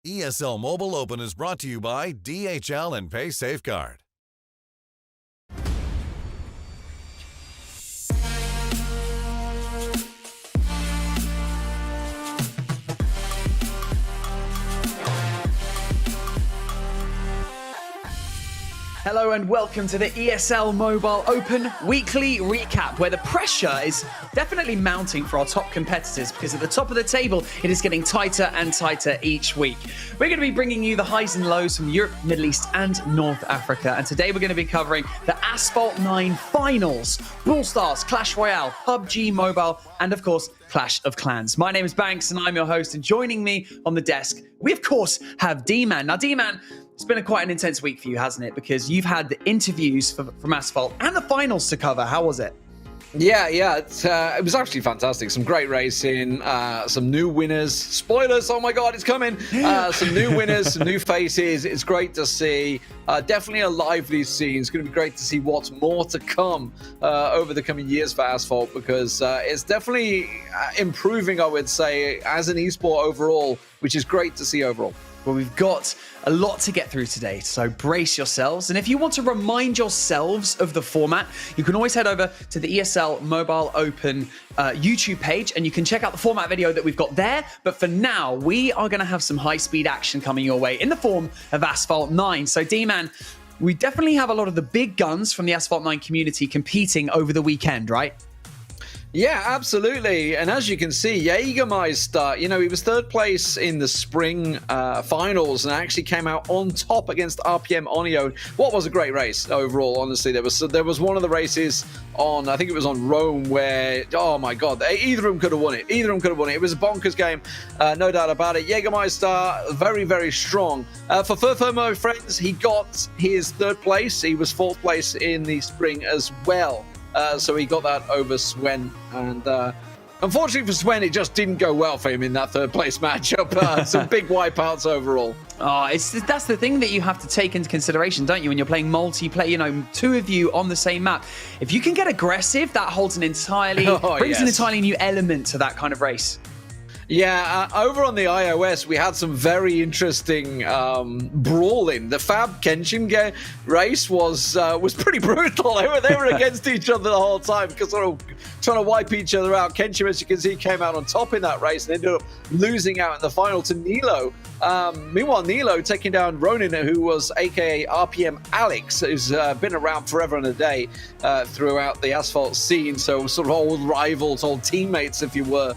ESL Mobile Open is brought to you by DHL and Pay Safeguard. Hello and welcome to the ESL Mobile Open weekly recap, where the pressure is definitely mounting for our top competitors because at the top of the table, it is getting tighter and tighter each week. We're going to be bringing you the highs and lows from Europe, Middle East and North Africa. And today we're going to be covering the Asphalt 9 finals, Brawl Stars, Clash Royale, PUBG Mobile, and of course, Clash of Clans. My name is Banks and I'm your host, and joining me on the desk, we of course have D-Man. Now D-Man, it's been quite an intense week for you, hasn't it? Because you've had the interviews from Asphalt and the finals to cover. How was it? Yeah, it was actually fantastic. Some great racing, some new winners. Spoilers, oh my God, it's coming. Some new winners, some new faces. It's great to see. Definitely a lively scene. It's going to be great to see what's more to come over the coming years for Asphalt, because it's definitely improving, I would say, as an esport overall, which is great to see overall. Well, we've got a lot to get through today, so brace yourselves. And if you want to remind yourselves of the format, you can always head over to the ESL Mobile Open YouTube page, and you can check out the format video that we've got there. But for now, we are going to have some high-speed action coming your way in the form of Asphalt 9. So, D-Man, we definitely have a lot of the big guns from the Asphalt 9 community competing over the weekend, right? Yeah, absolutely. And as you can see, Jägermeister, he was third place in the spring finals and actually came out on top against RPM Onio. What was a great race overall, honestly. There was one of the races on, I think it was on Rome, where, oh my God, either of them could have won it. It was a bonkers game, no doubt about it. Jägermeister, very, very strong. For Furfur, my friends, he got his third place. He was fourth place in the spring as well. So he got that over Swen, and unfortunately for Swen, it just didn't go well for him in that third place matchup. Some big wipeouts overall. Oh, that's the thing that you have to take into consideration, don't you, when you're playing multiplayer, two of you on the same map. If you can get aggressive, that holds an brings an entirely new element to that kind of race. Yeah, over on the iOS, we had some very interesting brawling. The Fab Kenshin race was pretty brutal. They were against each other the whole time because they were trying to wipe each other out. Kenshin, as you can see, came out on top in that race and ended up losing out in the final to Nilo. Meanwhile, Nilo taking down Ronin, who was aka RPM Alex, who's been around forever and a day throughout the Asphalt scene. So sort of old rivals, old teammates, if you were.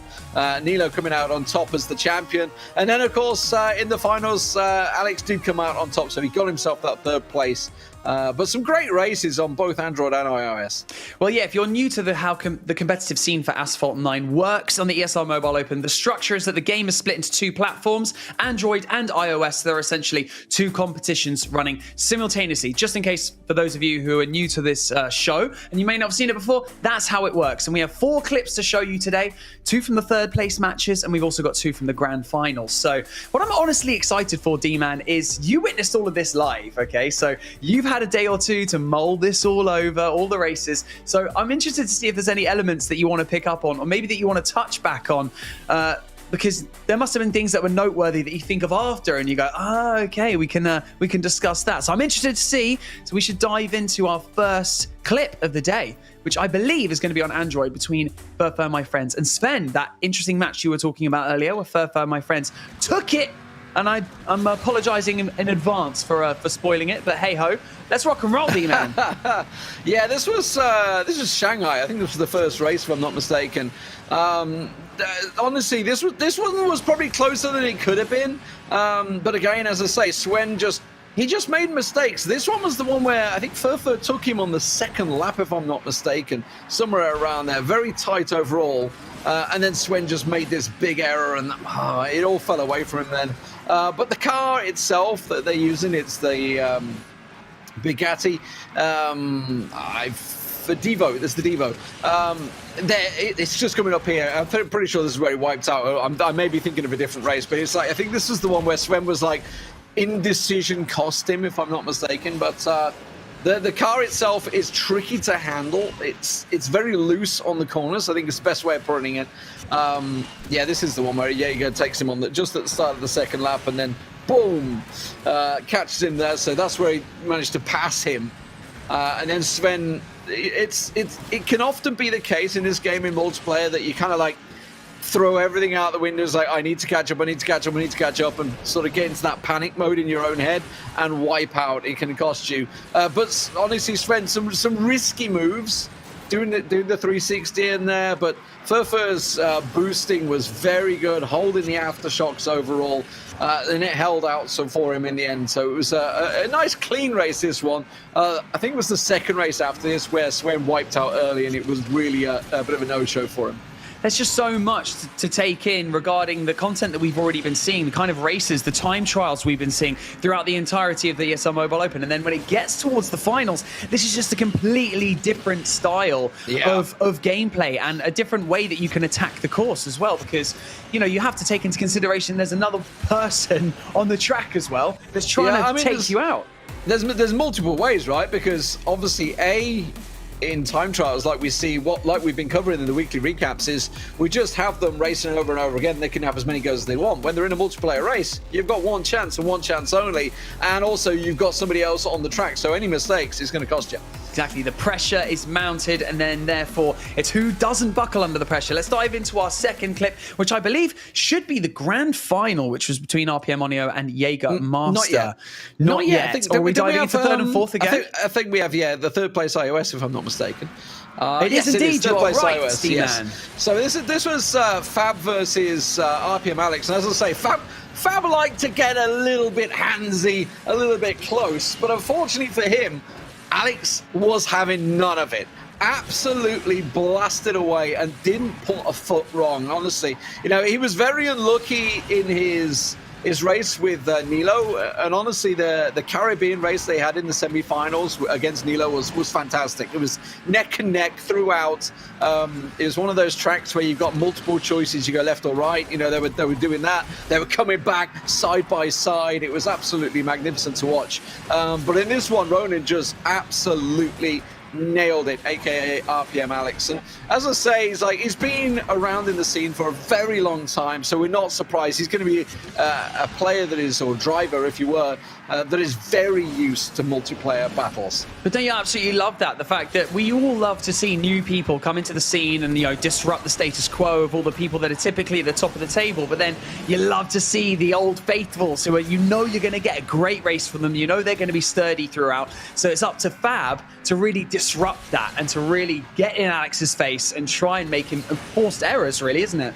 Nilo coming out on top as the champion. And then, of course, in the finals, Alex did come out on top, so he got himself that third place. But some great races on both Android and iOS. Well, yeah, if you're new to how the competitive scene for Asphalt 9 works on the ESL Mobile Open, the structure is that the game is split into two platforms, Android and iOS. There are essentially two competitions running simultaneously. Just in case, for those of you who are new to this show, and you may not have seen it before, that's how it works. And we have 4 clips to show you today, 2 from the third place matches, and we've also got 2 from the grand finals. So what I'm honestly excited for, D-Man, is you witnessed all of this live, okay? So you've had a day or two to mold this all over, all the races. So I'm interested to see if there's any elements that you want to pick up on, or maybe that you want to touch back on, because there must have been things that were noteworthy that you think of after and you go, okay, we can discuss that. So I'm interested to see. So we should dive into our first clip of the day, which I believe is going to be on Android between Furfur, my friends, and Sven. That interesting match you were talking about earlier, where Furfur, my friends, took it. And I'm apologizing in advance for spoiling it, but hey ho, let's rock and roll, D-Man. Yeah, this was Shanghai. I think this was the first race, if I'm not mistaken. Honestly, this one was probably closer than it could have been. But again, as I say, Swen just made mistakes. This one was the one where I think Furfur took him on the second lap, if I'm not mistaken, somewhere around there. Very tight overall. And then Swen just made this big error, and it all fell away from him then. But the car itself that they're using, it's the Bugatti. The Devo. That's the Devo. It's just coming up here. I'm pretty sure this is where he wiped out. I may be thinking of a different race, but it's like, I think this is the one where Swen was like, indecision cost him, if I'm not mistaken. But the car itself is tricky to handle. It's very loose on the corners. I think it's the best way of putting it. Yeah, this is the one where Jaeger takes him on just at the start of the second lap, and then boom, catches him there. So that's where he managed to pass him. And then Sven, it can often be the case in this game in multiplayer that you kind of like throw everything out the windows, like I need to catch up, I need to catch up, I need to catch up, and sort of get into that panic mode in your own head and wipe out. It can cost you. But honestly, Sven, some risky moves, doing the 360 in there, but Furfur's boosting was very good, holding the aftershocks overall, and it held out some for him in the end. So it was a nice clean race, this one. I think it was the second race after this where Sven wiped out early, and it was really a bit of a no-show for him. There's just so much to take in regarding the content that we've already been seeing, the kind of races, the time trials we've been seeing throughout the entirety of the ESL Mobile Open. And then when it gets towards the finals, this is just a completely different style of gameplay and a different way that you can attack the course as well. Because, you know, you have to take into consideration there's another person on the track as well that's trying to take you out. There's multiple ways, right? Because obviously, in time trials, like we've been covering in the weekly recaps, is we just have them racing over and over again. They can have as many goes as they want. When they're in a multiplayer race, you've got one chance and one chance only, and also you've got somebody else on the track, so any mistakes is going to cost you. Exactly, the pressure is mounted, and then therefore it's who doesn't buckle under the pressure. Let's dive into our second clip, which I believe should be the grand final, which was between RPM Onio and Jaeger Master. Not yet. Are we diving into third and fourth again? I think we have, the third place iOS, if I'm not mistaken. It is indeed, you are right, Steve-Man. So this was Fab versus RPM Alex, and as I say, Fab liked to get a little bit handsy, a little bit close, but unfortunately for him, Alex was having none of it. Absolutely blasted away and didn't put a foot wrong, honestly. You know, he was very unlucky in his race with Nilo, and honestly, the Caribbean race they had in the semi-finals against Nilo was fantastic. It was neck and neck throughout. It was one of those tracks where you've got multiple choices. You go left or right. You know, they were doing that. They were coming back side by side. It was absolutely magnificent to watch. But in this one, Ronan just absolutely nailed it, aka RPM Alex. And as I say, he's been around in the scene for a very long time, so we're not surprised. He's going to be a player that is, or driver if you were, that is very used to multiplayer battles. But don't you absolutely love that? The fact that we all love to see new people come into the scene and, you know, disrupt the status quo of all the people that are typically at the top of the table. But then you love to see the old faithfuls who are, you know, you're going to get a great race from them. You know they're going to be sturdy throughout. So it's up to Fab to really disrupt that and to really get in Alex's face and try and make him forced errors, really, isn't it?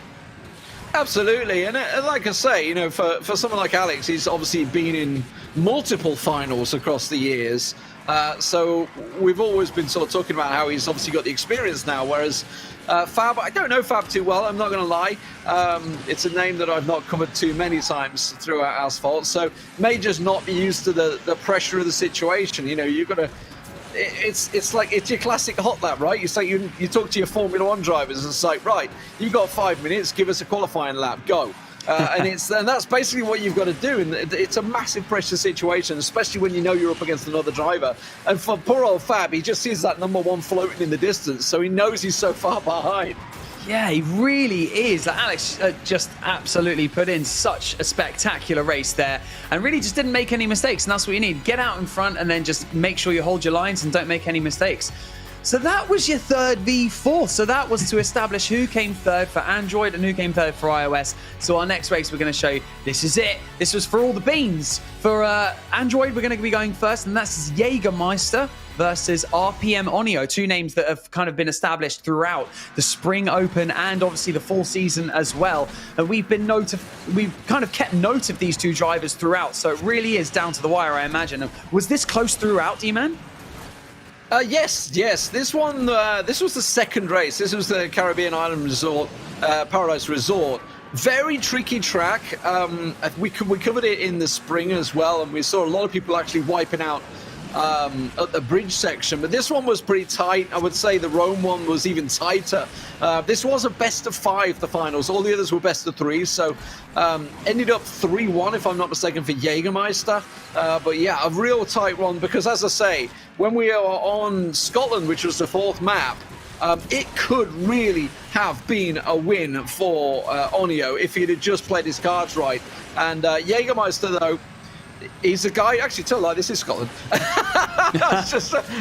Absolutely, and like I say, you know, for someone like Alex, he's obviously been in multiple finals across the years, so we've always been sort of talking about how he's obviously got the experience now, whereas Fab, I don't know Fab too well, I'm not going to lie. It's a name that I've not covered too many times throughout Asphalt, so may just not be used to the pressure of the situation. You know, you've got to... It's like, it's your classic hot lap, right? It's like you talk to your Formula One drivers, and it's like, right, you've got 5 minutes, give us a qualifying lap, go. And that's basically what you've got to do. And it's a massive pressure situation, especially when you know you're up against another driver. And for poor old Fab, he just sees that number one floating in the distance, so he knows he's so far behind. Yeah, he really is. Alex just absolutely put in such a spectacular race there and really just didn't make any mistakes. And that's what you need. Get out in front and then just make sure you hold your lines and don't make any mistakes. So that was your third v fourth. So that was to establish who came third for Android and who came third for iOS. So our next race, we're going to show you, this is it. This was for all the beans. For Android, we're going to be going first, and that's Jägermeister versus RPM Onio, two names that have kind of been established throughout the Spring Open and obviously the fall season as well. And we've kind of kept note of these two drivers throughout, so it really is down to the wire, I imagine. Was this close throughout, D-Man? Yes. This one, this was the second race. This was the Caribbean Island Resort, Paradise Resort. Very tricky track. We covered it in the spring as well, and we saw a lot of people actually wiping out at the bridge section, but this one was pretty tight. I would say the Rome one was even tighter. This was a best of 5, the finals. All the others were best of 3, so ended up 3-1 if I'm not mistaken for Jägermeister. But yeah, a real tight one, because as I say, when we are on Scotland, which was the 4th map, it could really have been a win for Onio if he'd have just played his cards right. And Jägermeister, though, he's a guy. Actually, tell like this is Scotland.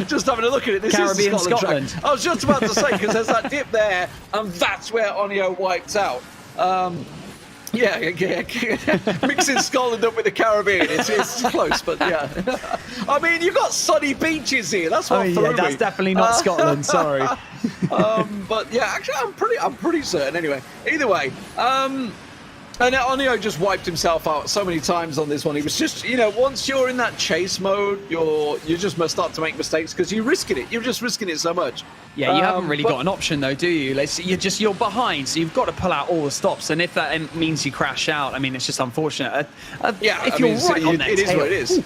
just having a look at it. This Caribbean is Scotland. I was just about to say, because there's that dip there, and that's where Onio wiped out. Yeah, mixing Scotland up with the Caribbean, it's close, but yeah. I mean, you've got sunny beaches here. That's what threw me. That's definitely not Scotland. Sorry. But yeah, actually, I'm pretty certain. Anyway, either way, and Onio just wiped himself out so many times on this one. He was just, once you're in that chase mode, you just must start to make mistakes because you're risking it. You're just risking it so much. Yeah, you haven't really got an option though, do you? You're behind, so you've got to pull out all the stops. And if that means you crash out, I mean, it's just unfortunate. If you're right on that it is tail, what it is.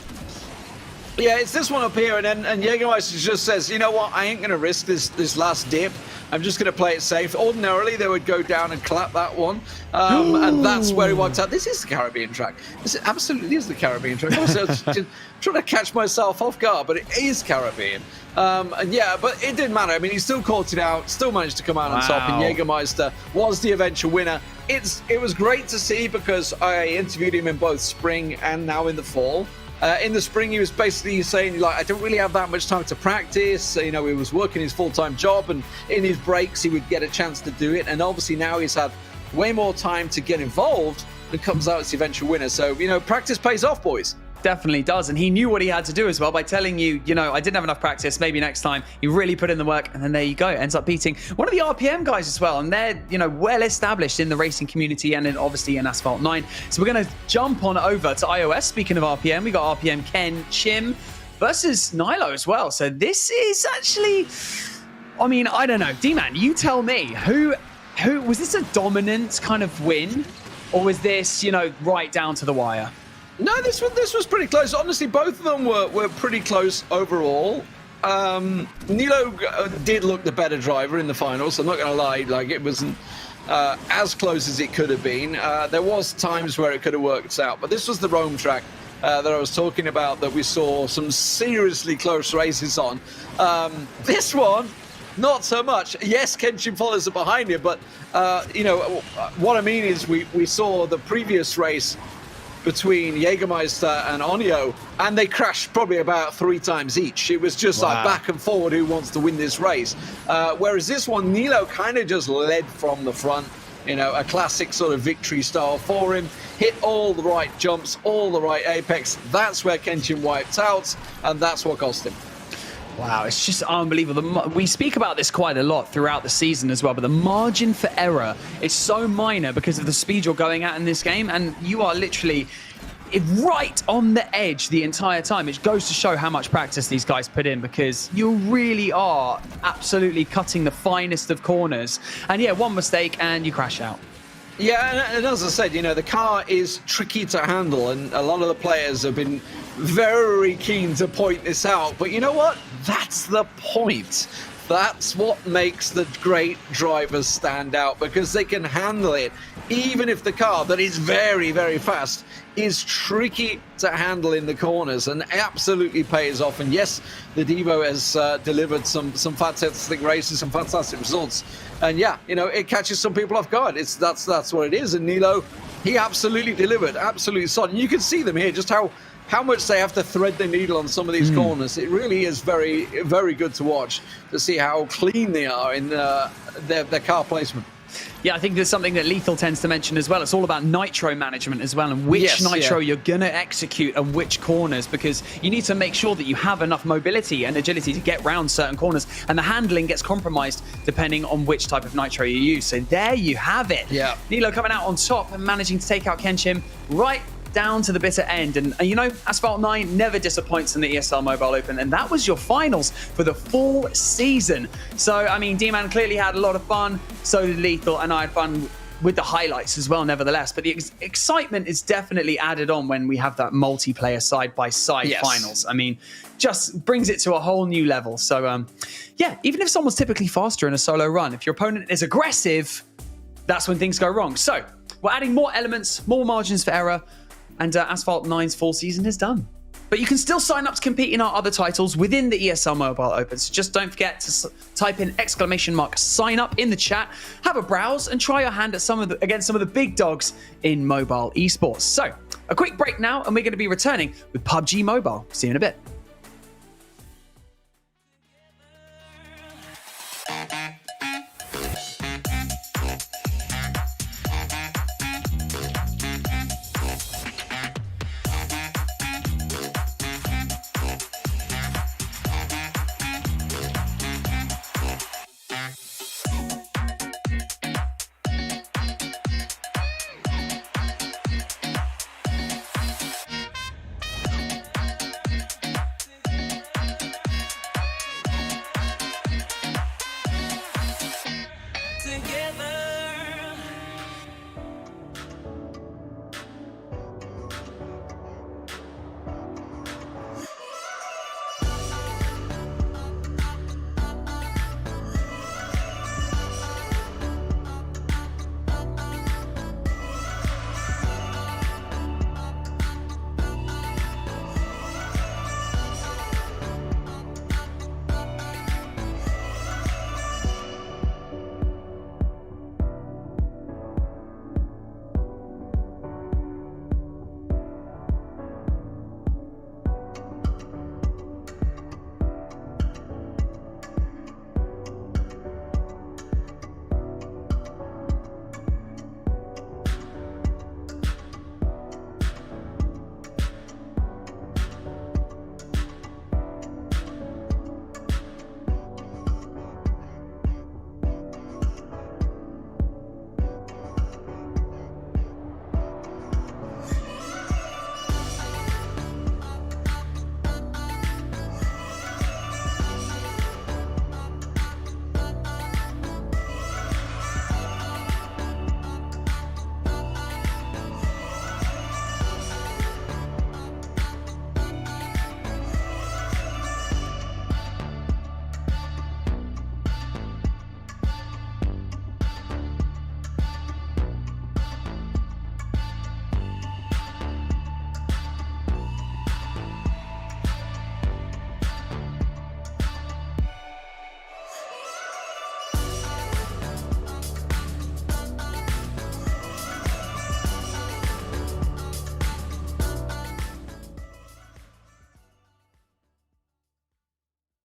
Yeah, it's this one up here, and Jägermeister just says, you know what, I ain't going to risk this last dip. I'm just going to play it safe. Ordinarily, they would go down and clap that one, and that's where he wiped out. This is the Caribbean track. This absolutely is the Caribbean track. I was just trying to catch myself off guard, but it is Caribbean. And yeah, but it didn't matter. I mean, he still caught it out, still managed to come out on top, and Jägermeister was the eventual winner. It was great to see because I interviewed him in both spring and now in the fall. In the spring, he was basically saying, like, I don't really have that much time to practice. He was working his full-time job, and in his breaks, he would get a chance to do it. And obviously now he's had way more time to get involved and comes out as the eventual winner. So, practice pays off, boys. Definitely does, and he knew what he had to do as well by telling you, I didn't have enough practice, maybe next time. He really put in the work, and then there you go. Ends up beating one of the RPM guys as well, and they're, well established in the racing community and obviously in Asphalt 9. So we're going to jump on over to iOS. Speaking of RPM, we got RPM Ken Chim versus Nilo as well. So this is actually, I mean, I don't know. D-Man, you tell me, who was this a dominant kind of win, or was this, right down to the wire? No, this was pretty close. Honestly, both of them were pretty close overall. Nilo did look the better driver in the finals. I'm not going to lie, like it wasn't as close as it could have been. There was times where it could have worked out, but this was the Rome track that I was talking about that we saw some seriously close races on. This one, not so much. Yes, Kenshin follows it behind him, but what I mean is we saw the previous race between Jägermeister and Onio, and they crashed probably about 3 times each. It was just like back and forward, who wants to win this race. Whereas this one, Nilo kind of just led from the front, a classic sort of victory style for him. Hit all the right jumps, all the right apex. That's where Kenshin wiped out, and that's what cost him. Wow, it's just unbelievable. We speak about this quite a lot throughout the season as well, but the margin for error is so minor because of the speed you're going at in this game, and you are literally right on the edge the entire time. It goes to show how much practice these guys put in, because you really are absolutely cutting the finest of corners. And yeah, one mistake and you crash out. Yeah, and as I said, the car is tricky to handle, and a lot of the players have been very keen to point this out. But you know what? That's the point. That's what makes the great drivers stand out, because they can handle it, even if the car that is very, very fast is tricky to handle in the corners, and absolutely pays off. And yes, the Devo has delivered some fantastic races, some fantastic results. And yeah, it catches some people off guard. That's what it is. And Nilo, he absolutely delivered, absolutely solid. And you can see them here, just how much they have to thread the needle on some of these corners. It really is very, very good to watch, to see how clean they are in their car placement. Yeah, I think there's something that Lethal tends to mention as well. It's all about nitro management as well, and which nitro you're going to execute and which corners, because you need to make sure that you have enough mobility and agility to get around certain corners, and the handling gets compromised depending on which type of nitro you use. So there you have it. Yeah. Nilo coming out on top and managing to take out Kenshin right down to the bitter end. And Asphalt 9 never disappoints in the ESL Mobile Open, and that was your finals for the full season. So, I mean, D-Man clearly had a lot of fun, so did Lethal, and I had fun with the highlights as well, nevertheless. But the excitement is definitely added on when we have that multiplayer side-by-side finals. I mean, just brings it to a whole new level. So, yeah, even if someone's typically faster in a solo run, if your opponent is aggressive, that's when things go wrong. So, we're adding more elements, more margins for error, and Asphalt 9's full season is done. But you can still sign up to compete in our other titles within the ESL Mobile Open. So just don't forget to type in !sign up in the chat, have a browse, and try your hand at against some of the big dogs in mobile esports. So a quick break now, and we're going to be returning with PUBG Mobile. See you in a bit.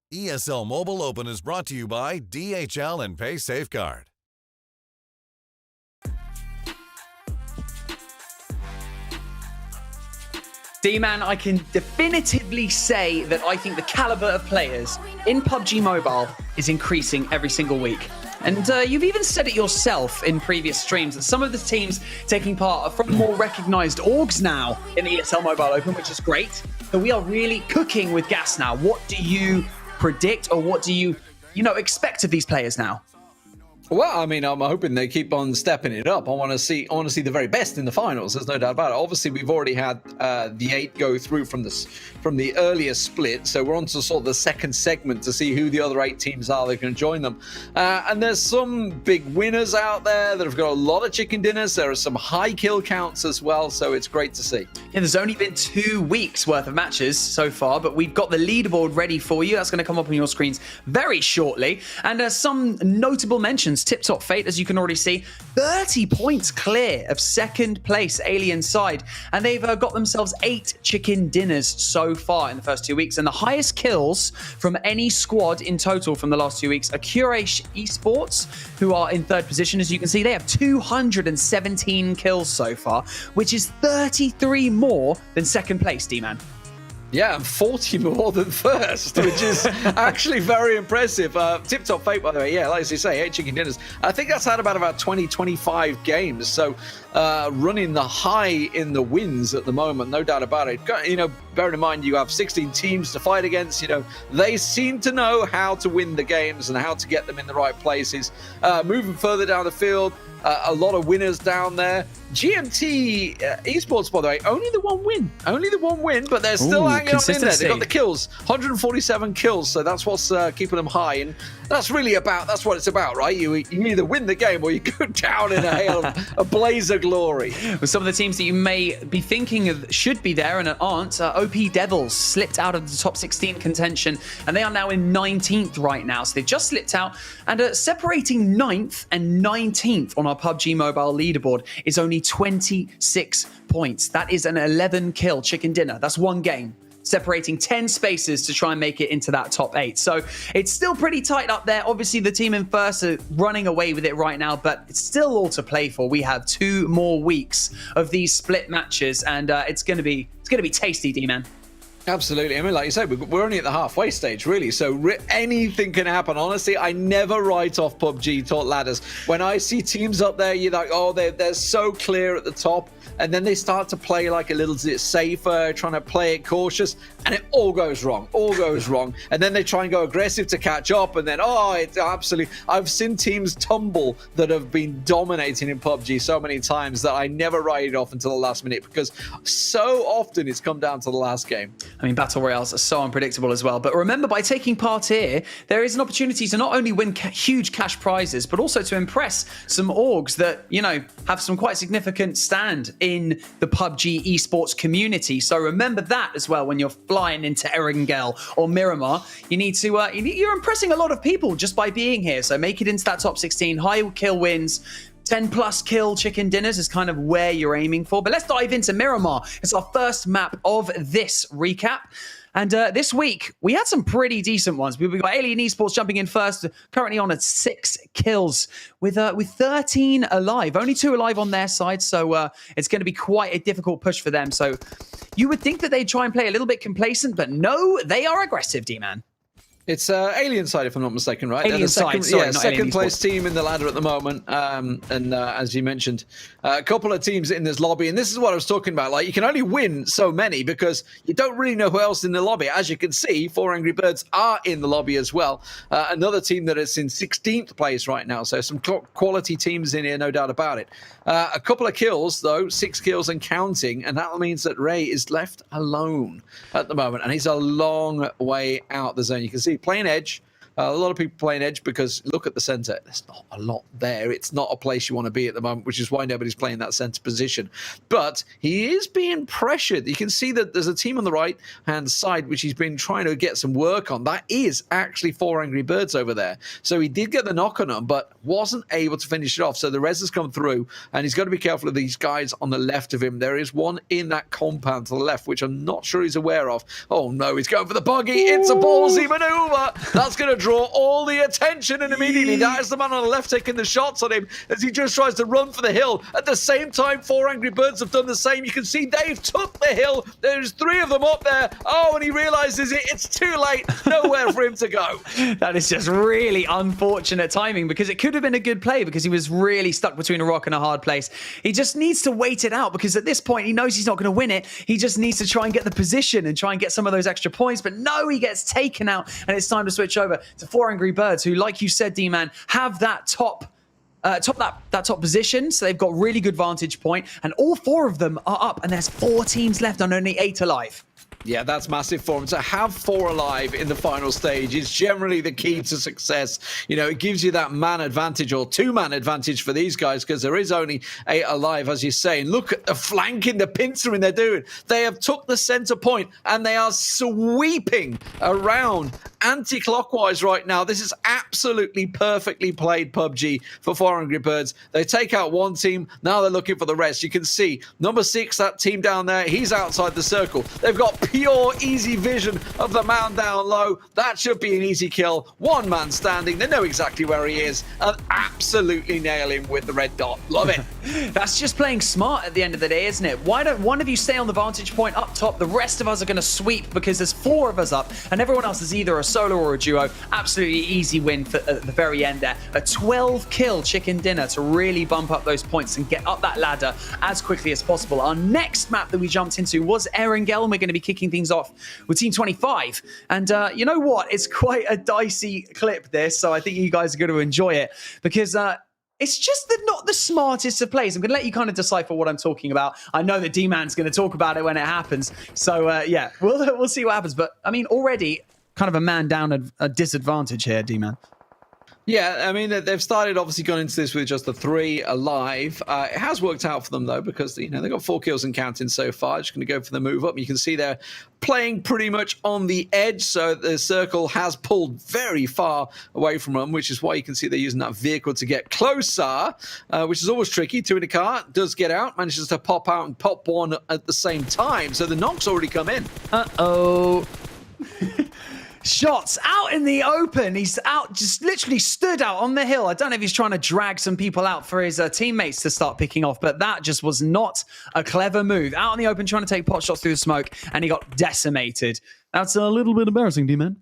ESL Mobile Open is brought to you by DHL and Pay Safeguard. D-Man, I can definitively say that I think the caliber of players in PUBG Mobile is increasing every single week. And you've even said it yourself in previous streams that some of the teams taking part are from more recognized orgs now in the ESL Mobile Open, which is great. So we are really cooking with gas now. What do you predict, or what do you expect of these players now? Well, I mean, I'm hoping they keep on stepping it up. I want to see the very best in the finals. There's no doubt about it. Obviously, we've already had the 8 go through from the earlier split, so we're on to sort of the second segment to see who the other 8 teams are that can join them. And there's some big winners out there that have got a lot of chicken dinners. There are some high kill counts as well, so it's great to see. Yeah, there's only been 2 weeks worth of matches so far, but we've got the leaderboard ready for you. That's going to come up on your screens very shortly. And some notable mentions. Tip Top Fate, as you can already see, 30 points clear of second place Alien side, and they've got themselves 8 chicken dinners so far in the first 2 weeks, and the highest kills from any squad in total from the last 2 weeks are Curash Esports, who are in 3rd position. As you can see, they have 217 kills so far, which is 33 more than second place, D-Man. Yeah, and 40 more than first, which is actually very impressive. Tip Top Fate, by the way, yeah, like you say, 8 chicken dinners. I think that's had about 20, 25 games. So running the high in the wins at the moment, no doubt about it. Bearing in mind you have 16 teams to fight against, they seem to know how to win the games and how to get them in the right places. Moving further down the field, a lot of winners down there. GMT Esports, by the way, only the one win, but they're still hanging on in there. They've got the kills, 147 kills, so that's what's keeping them high. And that's what it's about, right? You either win the game or you go down in a blaze of glory. With some of the teams that you may be thinking of should be there and aren't, OP Devils slipped out of the top 16 contention, and they are now in 19th right now. So they've just slipped out, and separating 9th and 19th on our PUBG Mobile leaderboard is only 26 points. That is an 11-kill chicken dinner. That's one game, separating 10 spaces to try and make it into that top 8. So it's still pretty tight up there. Obviously, the team in first are running away with it right now, but it's still all to play for. We have 2 more weeks of these split matches, and it's going to be tasty, D-Man. Absolutely. I mean, like you said, we're only at the halfway stage, really. So anything can happen. Honestly, I never write off PUBG top ladders. When I see teams up there, you're like, oh, they're so clear at the top. And then they start to play like a little bit safer, trying to play it cautious. And it all goes wrong. And then they try and go aggressive to catch up. And then, it's absolutely... I've seen teams tumble that have been dominating in PUBG so many times that I never write it off until the last minute, because so often it's come down to the last game. I mean, Battle Royales are so unpredictable as well. But remember, by taking part here, there is an opportunity to not only win huge cash prizes, but also to impress some orgs that, have some quite significant stand in the PUBG esports community. So remember that as well when you're flying into Erangel or Miramar. You need to, you're impressing a lot of people just by being here. So make it into that top 16, high kill wins. 10+ kill chicken dinners is kind of where you're aiming for. But let's dive into Miramar. It's our first map of this recap. And this week, we had some pretty decent ones. We've got Alien Esports jumping in first, currently on at 6 kills with 13 alive. Only 2 alive on their side, so it's going to be quite a difficult push for them. So you would think that they'd try and play a little bit complacent, but no, they are aggressive, D-Man. It's Alien side, if I'm not mistaken, right? Alien side, sorry, not second place Esports. team in the ladder at the moment. And as you mentioned, a couple of teams in this lobby. And this is what I was talking about. Like, you can only win so many because you don't really know who else in the lobby. As you can see, 4 Angry Birds are in the lobby as well. Another team that is in 16th place right now. So some quality teams in here, no doubt about it. A couple of kills, though, 6 kills and counting. And that means that Ray is left alone at the moment. And he's a long way out the zone. You can see playing edge. A lot of people playing edge because look at the center. There's not a lot there. It's not a place you want to be at the moment, which is why nobody's playing that center position. But he is being pressured. You can see that there's a team on the right-hand side which he's been trying to get some work on. That is actually 4 Angry Birds over there. So he did get the knock on him, but wasn't able to finish it off. So the res has come through, and he's got to be careful of these guys on the left of him. There is one in that compound to the left, which I'm not sure he's aware of. Oh, no, he's going for the buggy. It's a ballsy maneuver. That's going to draw all the attention, and immediately that is the man on the left taking the shots on him as he just tries to run for the hill. At the same time, 4 Angry Birds have done the same. You can see Dave took the hill. There's 3 of them up there. Oh, and he realizes it's too late. Nowhere for him to go. That is just really unfortunate timing, because it could have been a good play because he was really stuck between a rock and a hard place. He just needs to wait it out, because at this point he knows he's not going to win it. He just needs to try and get the position and try and get some of those extra points. But no, he gets taken out, and it's time to switch over to 4 Angry Birds, who, like you said, D-Man, have that top position. So they've got really good vantage point, and all 4 of them are up, and there's 4 teams left and only 8 alive. Yeah, that's massive for him. To have 4 alive in the final stage is generally the key to success. It gives you that man advantage, or 2-man advantage for these guys, because there is only 8 alive, as you say. And look at the flanking, the pincering they're doing. They have took the center point, and they are sweeping around anti-clockwise right now. This is absolutely perfectly played PUBG for 4 Angry Birds. They take out one team. Now they're looking for the rest. You can see number 6, that team down there, he's outside the circle. They've got pure easy vision of the man down low. That should be an easy kill. 1 man standing. They know exactly where he is and absolutely nail him with the red dot. Love it. That's just playing smart at the end of the day, isn't it? Why don't one of you stay on the vantage point up top? The rest of us are going to sweep, because there's 4 of us up, and everyone else is either a solo or a duo. Absolutely easy win at the very end there. A 12-kill chicken dinner to really bump up those points and get up that ladder as quickly as possible. Our next map that we jumped into was Erangel, and we're going to be kicking things off with Team 25. And you know what? It's quite a dicey clip, this, so I think you guys are going to enjoy it, because it's just not the smartest of plays. I'm going to let you kind of decipher what I'm talking about. I know that D-Man's going to talk about it when it happens. So, yeah, we'll see what happens. But, I mean, already kind of a man down at a disadvantage here, D-Man. Yeah, I mean, they've started, obviously gone into this with just the 3 alive. It has worked out for them, though, because, they've got 4 kills and counting so far. Just going to go for the move up. You can see they're playing pretty much on the edge, so the circle has pulled very far away from them, which is why you can see they're using that vehicle to get closer, which is always tricky. 2 in a car, does get out, manages to pop out and pop 1 at the same time. So the knock's already come in. Uh-oh. Shots out in the open. He's out, just literally stood out on the hill. I don't know if he's trying to drag some people out for his teammates to start picking off, but that just was not a clever move. Out in the open, trying to take pot shots through the smoke, and he got decimated. That's a little bit embarrassing, D-Man.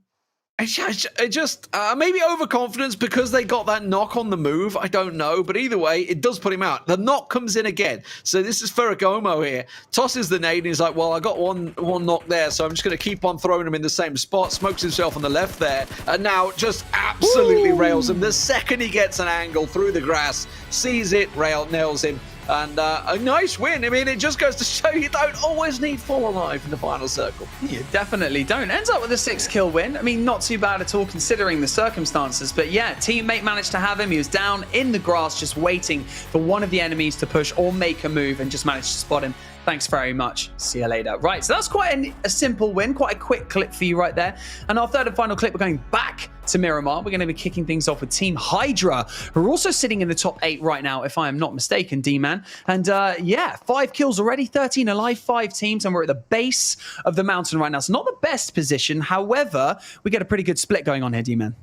I just maybe overconfidence because they got that knock on the move. I don't know, but either way, it does put him out. The knock comes in again. So this is Ferragomo here. Tosses the nade, and he's like, well, I got one knock there, so I'm just going to keep on throwing him in the same spot. Smokes himself on the left there, and now just absolutely rails him. The second he gets an angle through the grass, sees it, nails him. And a nice win. I mean, it just goes to show you don't always need 4 alive in the final circle. You definitely don't. Ends up with a 6-kill win. I mean, not too bad at all considering the circumstances. But yeah, teammate managed to have him. He was down in the grass just waiting for one of the enemies to push or make a move and just managed to spot him. Thanks very much. See you later. Right, so that's quite a simple win, quite a quick clip for you right there. And our third and final clip, we're going back to Miramar. We're going to be kicking things off with Team Hydra, who are also sitting in the top 8 right now, if I am not mistaken, D-Man. And yeah, 5 kills already, 13 alive, 5 teams, and we're at the base of the mountain right now. So not the best position. However, we get a pretty good split going on here, D-Man.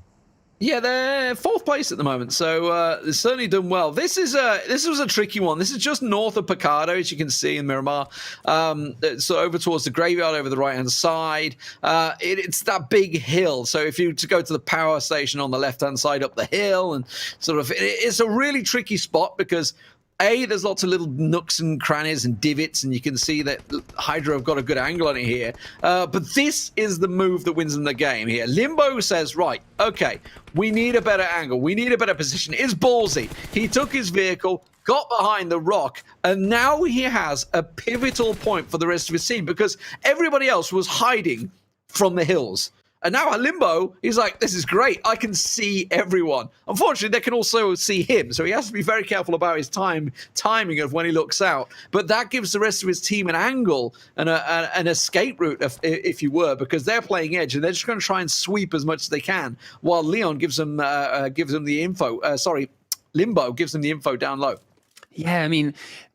Yeah, they're 4th place at the moment, so they've certainly done well. This was a tricky one. This is just north of Picado, as you can see in Miramar. So over towards the graveyard over the right-hand side. It's that big hill. So if you to go to the power station on the left-hand side up the hill, and sort of, it's a really tricky spot because there's lots of little nooks and crannies and divots, and you can see that Hydra have got a good angle on it here. But this is the move that wins them the game here. Limbo says, right, okay, we need a better angle. We need a better position. It's ballsy. He took his vehicle, got behind the rock, and now he has a pivotal point for the rest of his team because everybody else was hiding from the hills. And now at Limbo, he's like, this is great. I can see everyone. Unfortunately, they can also see him. So he has to be very careful about his timing of when he looks out. But that gives the rest of his team an angle and an escape route, if you were, because they're playing edge and they're just going to try and sweep as much as they can while Leon gives them the info. Limbo gives them the info down low. Yeah, I mean,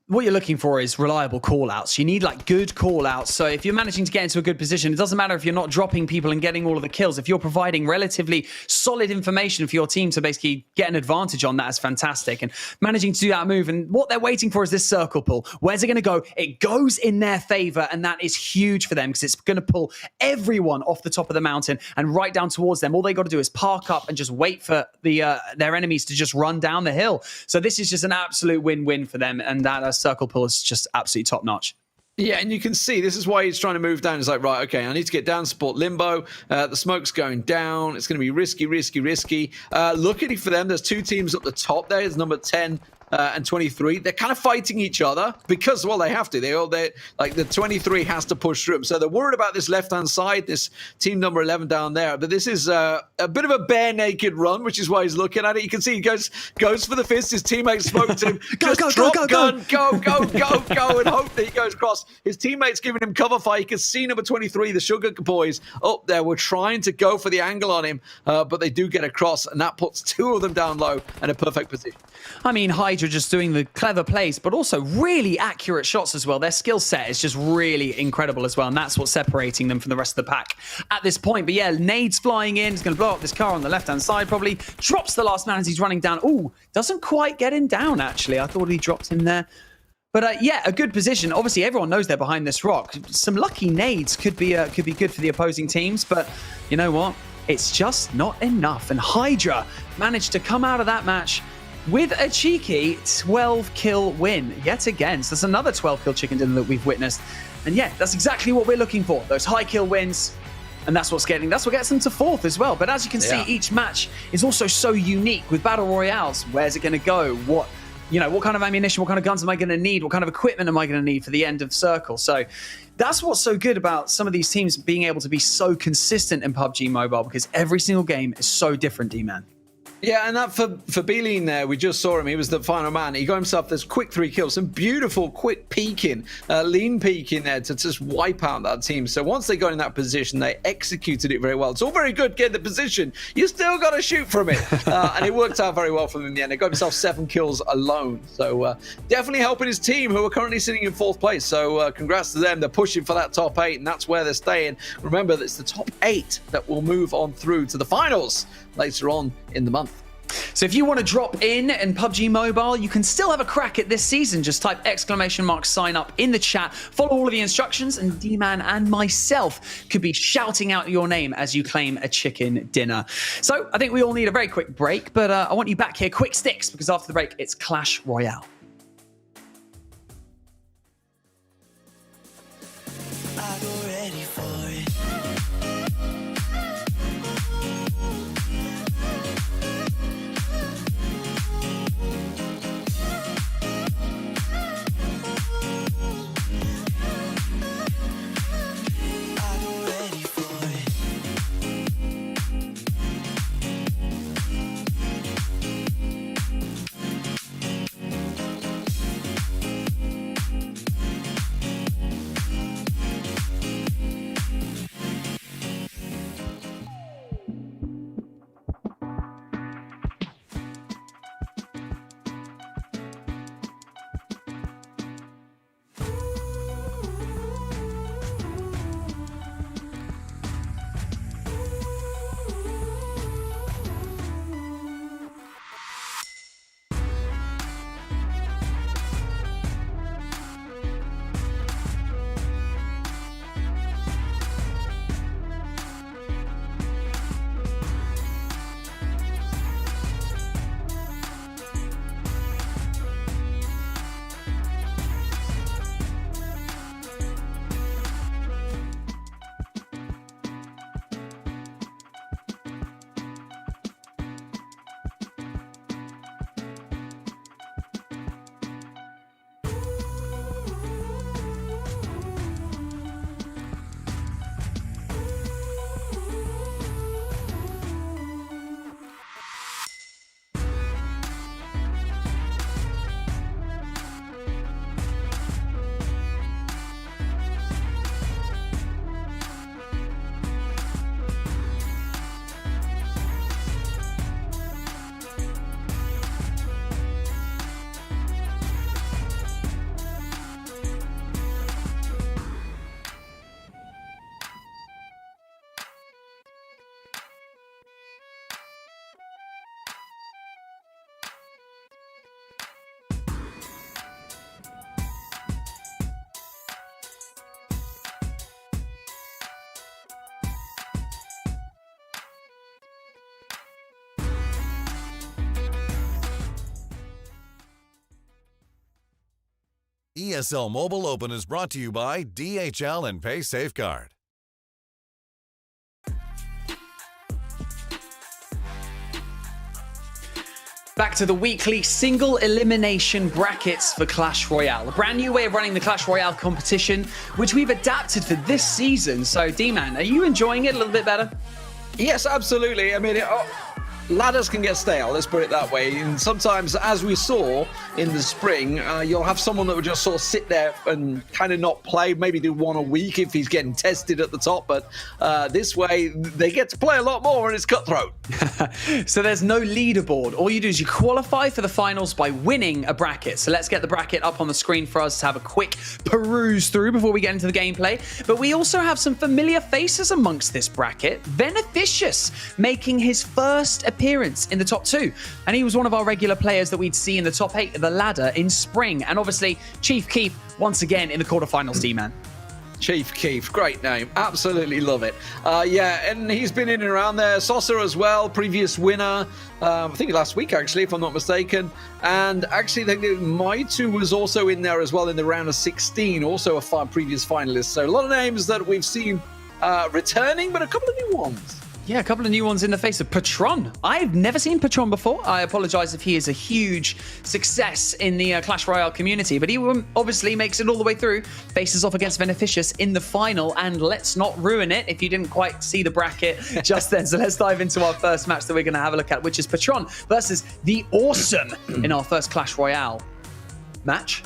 what you're looking for is reliable call-outs. You need like good call-outs. So if you're managing to get into a good position, it doesn't matter if you're not dropping people and getting all of the kills. If you're providing relatively solid information for your team to basically get an advantage on, that is fantastic. And managing to do that move, and what they're waiting for is this circle pull. Where's it going to go? It goes in their favor, and that is huge for them because it's going to pull everyone off the top of the mountain and right down towards them. All they got to do is park up and just wait for their enemies to just run down the hill. So this is just an absolute win-win for them, and that circle pull is just absolutely top notch. Yeah, and you can see this is why he's trying to move down. He's like, right, okay, I need to get down, support Limbo. The smoke's going down. It's going to be risky. Luckily for them, there's 2 teams up the top there. It's number 10 and 23. They're kind of fighting each other because, well, they have to. They like the 23 has to push through them. So they're worried about this left-hand side, this team number 11 down there. But this is a bit of a bare-naked run, which is why he's looking at it. You can see he goes for the fist. His teammates spoke to him. Go, and hope that he goes across. His teammates giving him cover fire. You can see number 23, the Sugar Boys, up there. We're trying to go for the angle on him, but they do get across, and that puts 2 of them down low in a perfect position. I mean, Hydra just doing the clever plays, but also really accurate shots as well. Their skill set is just really incredible as well, and that's what's separating them from the rest of the pack at this point. But yeah, nades flying in. He's going to blow up this car on the left-hand side, probably. Drops the last man as he's running down. Ooh, doesn't quite get him down, actually. I thought he dropped him there. But yeah, a good position. Obviously, everyone knows they're behind this rock. Some lucky nades could be good for the opposing teams, but you know what? It's just not enough. And Hydra managed to come out of that match with a cheeky 12-kill win yet again. So that's another 12-kill chicken dinner that we've witnessed. And yeah, that's exactly what we're looking for. Those high kill wins, And that's what gets them to 4th as well. But as you can see, each match is also so unique with Battle Royales. Where's it going to go? What kind of ammunition, what kind of guns am I going to need? What kind of equipment am I going to need for the end of circle? So that's what's so good about some of these teams being able to be so consistent in PUBG Mobile, because every single game is so different, D-Man. Yeah, and that for Beeline there, we just saw him. He was the final man. He got himself this quick 3 kills, some beautiful quick peeking, lean peeking there to just wipe out that team. So once they got in that position, they executed it very well. It's all very good getting the position. You still got to shoot from it. And it worked out very well for them in the end. They got himself 7 kills alone. So definitely helping his team, who are currently sitting in 4th place. So congrats to them. They're pushing for that top 8, and that's where they're staying. Remember, that it's the top 8 that will move on through to the finals later on in the month. So if you want to drop in PUBG Mobile, you can still have a crack at this season. Just type !sign up in the chat, follow all of the instructions, and D-Man and myself could be shouting out your name as you claim a chicken dinner. So I think we all need a very quick break, but I want you back here quick sticks, because after the break, it's Clash Royale. I go ready for it. ESL Mobile Open is brought to you by DHL and Pay Safeguard. Back to the weekly single elimination brackets for Clash Royale. A brand new way of running the Clash Royale competition, which we've adapted for this season. So, D-Man, are you enjoying it a little bit better? Yes, absolutely. I mean, ladders can get stale, let's put it that way. And sometimes, as we saw in the spring, you'll have someone that will just sort of sit there and kind of not play, maybe do one a week if he's getting tested at the top. But this way, they get to play a lot more and it's cutthroat. So there's no leaderboard. All you do is you qualify for the finals by winning a bracket. So let's get the bracket up on the screen for us to have a quick peruse through before we get into the gameplay. But we also have some familiar faces amongst this bracket. Beneficious making his first appearance in the top 2, and he was one of our regular players that we'd see in the top 8 of the ladder in spring. And obviously Chief Keef once again in the quarterfinals. D-Man, Chief Keef, great name, absolutely love it. Yeah, and he's been in and around there. Sosa as well, previous winner, I think last week actually, if I'm not mistaken. And actually I think Maitu was also in there as well in the round of 16, also a previous finalist. So a lot of names that we've seen returning, but a couple of new ones. Yeah, a couple of new ones in the face of Patron. I've never seen Patron before. I apologize if he is a huge success in the Clash Royale community, but he obviously makes it all the way through, faces off against Beneficius in the final, and let's not ruin it if you didn't quite see the bracket just then. So let's dive into our first match that we're going to have a look at, which is Patron versus the Awesome in our first Clash Royale match.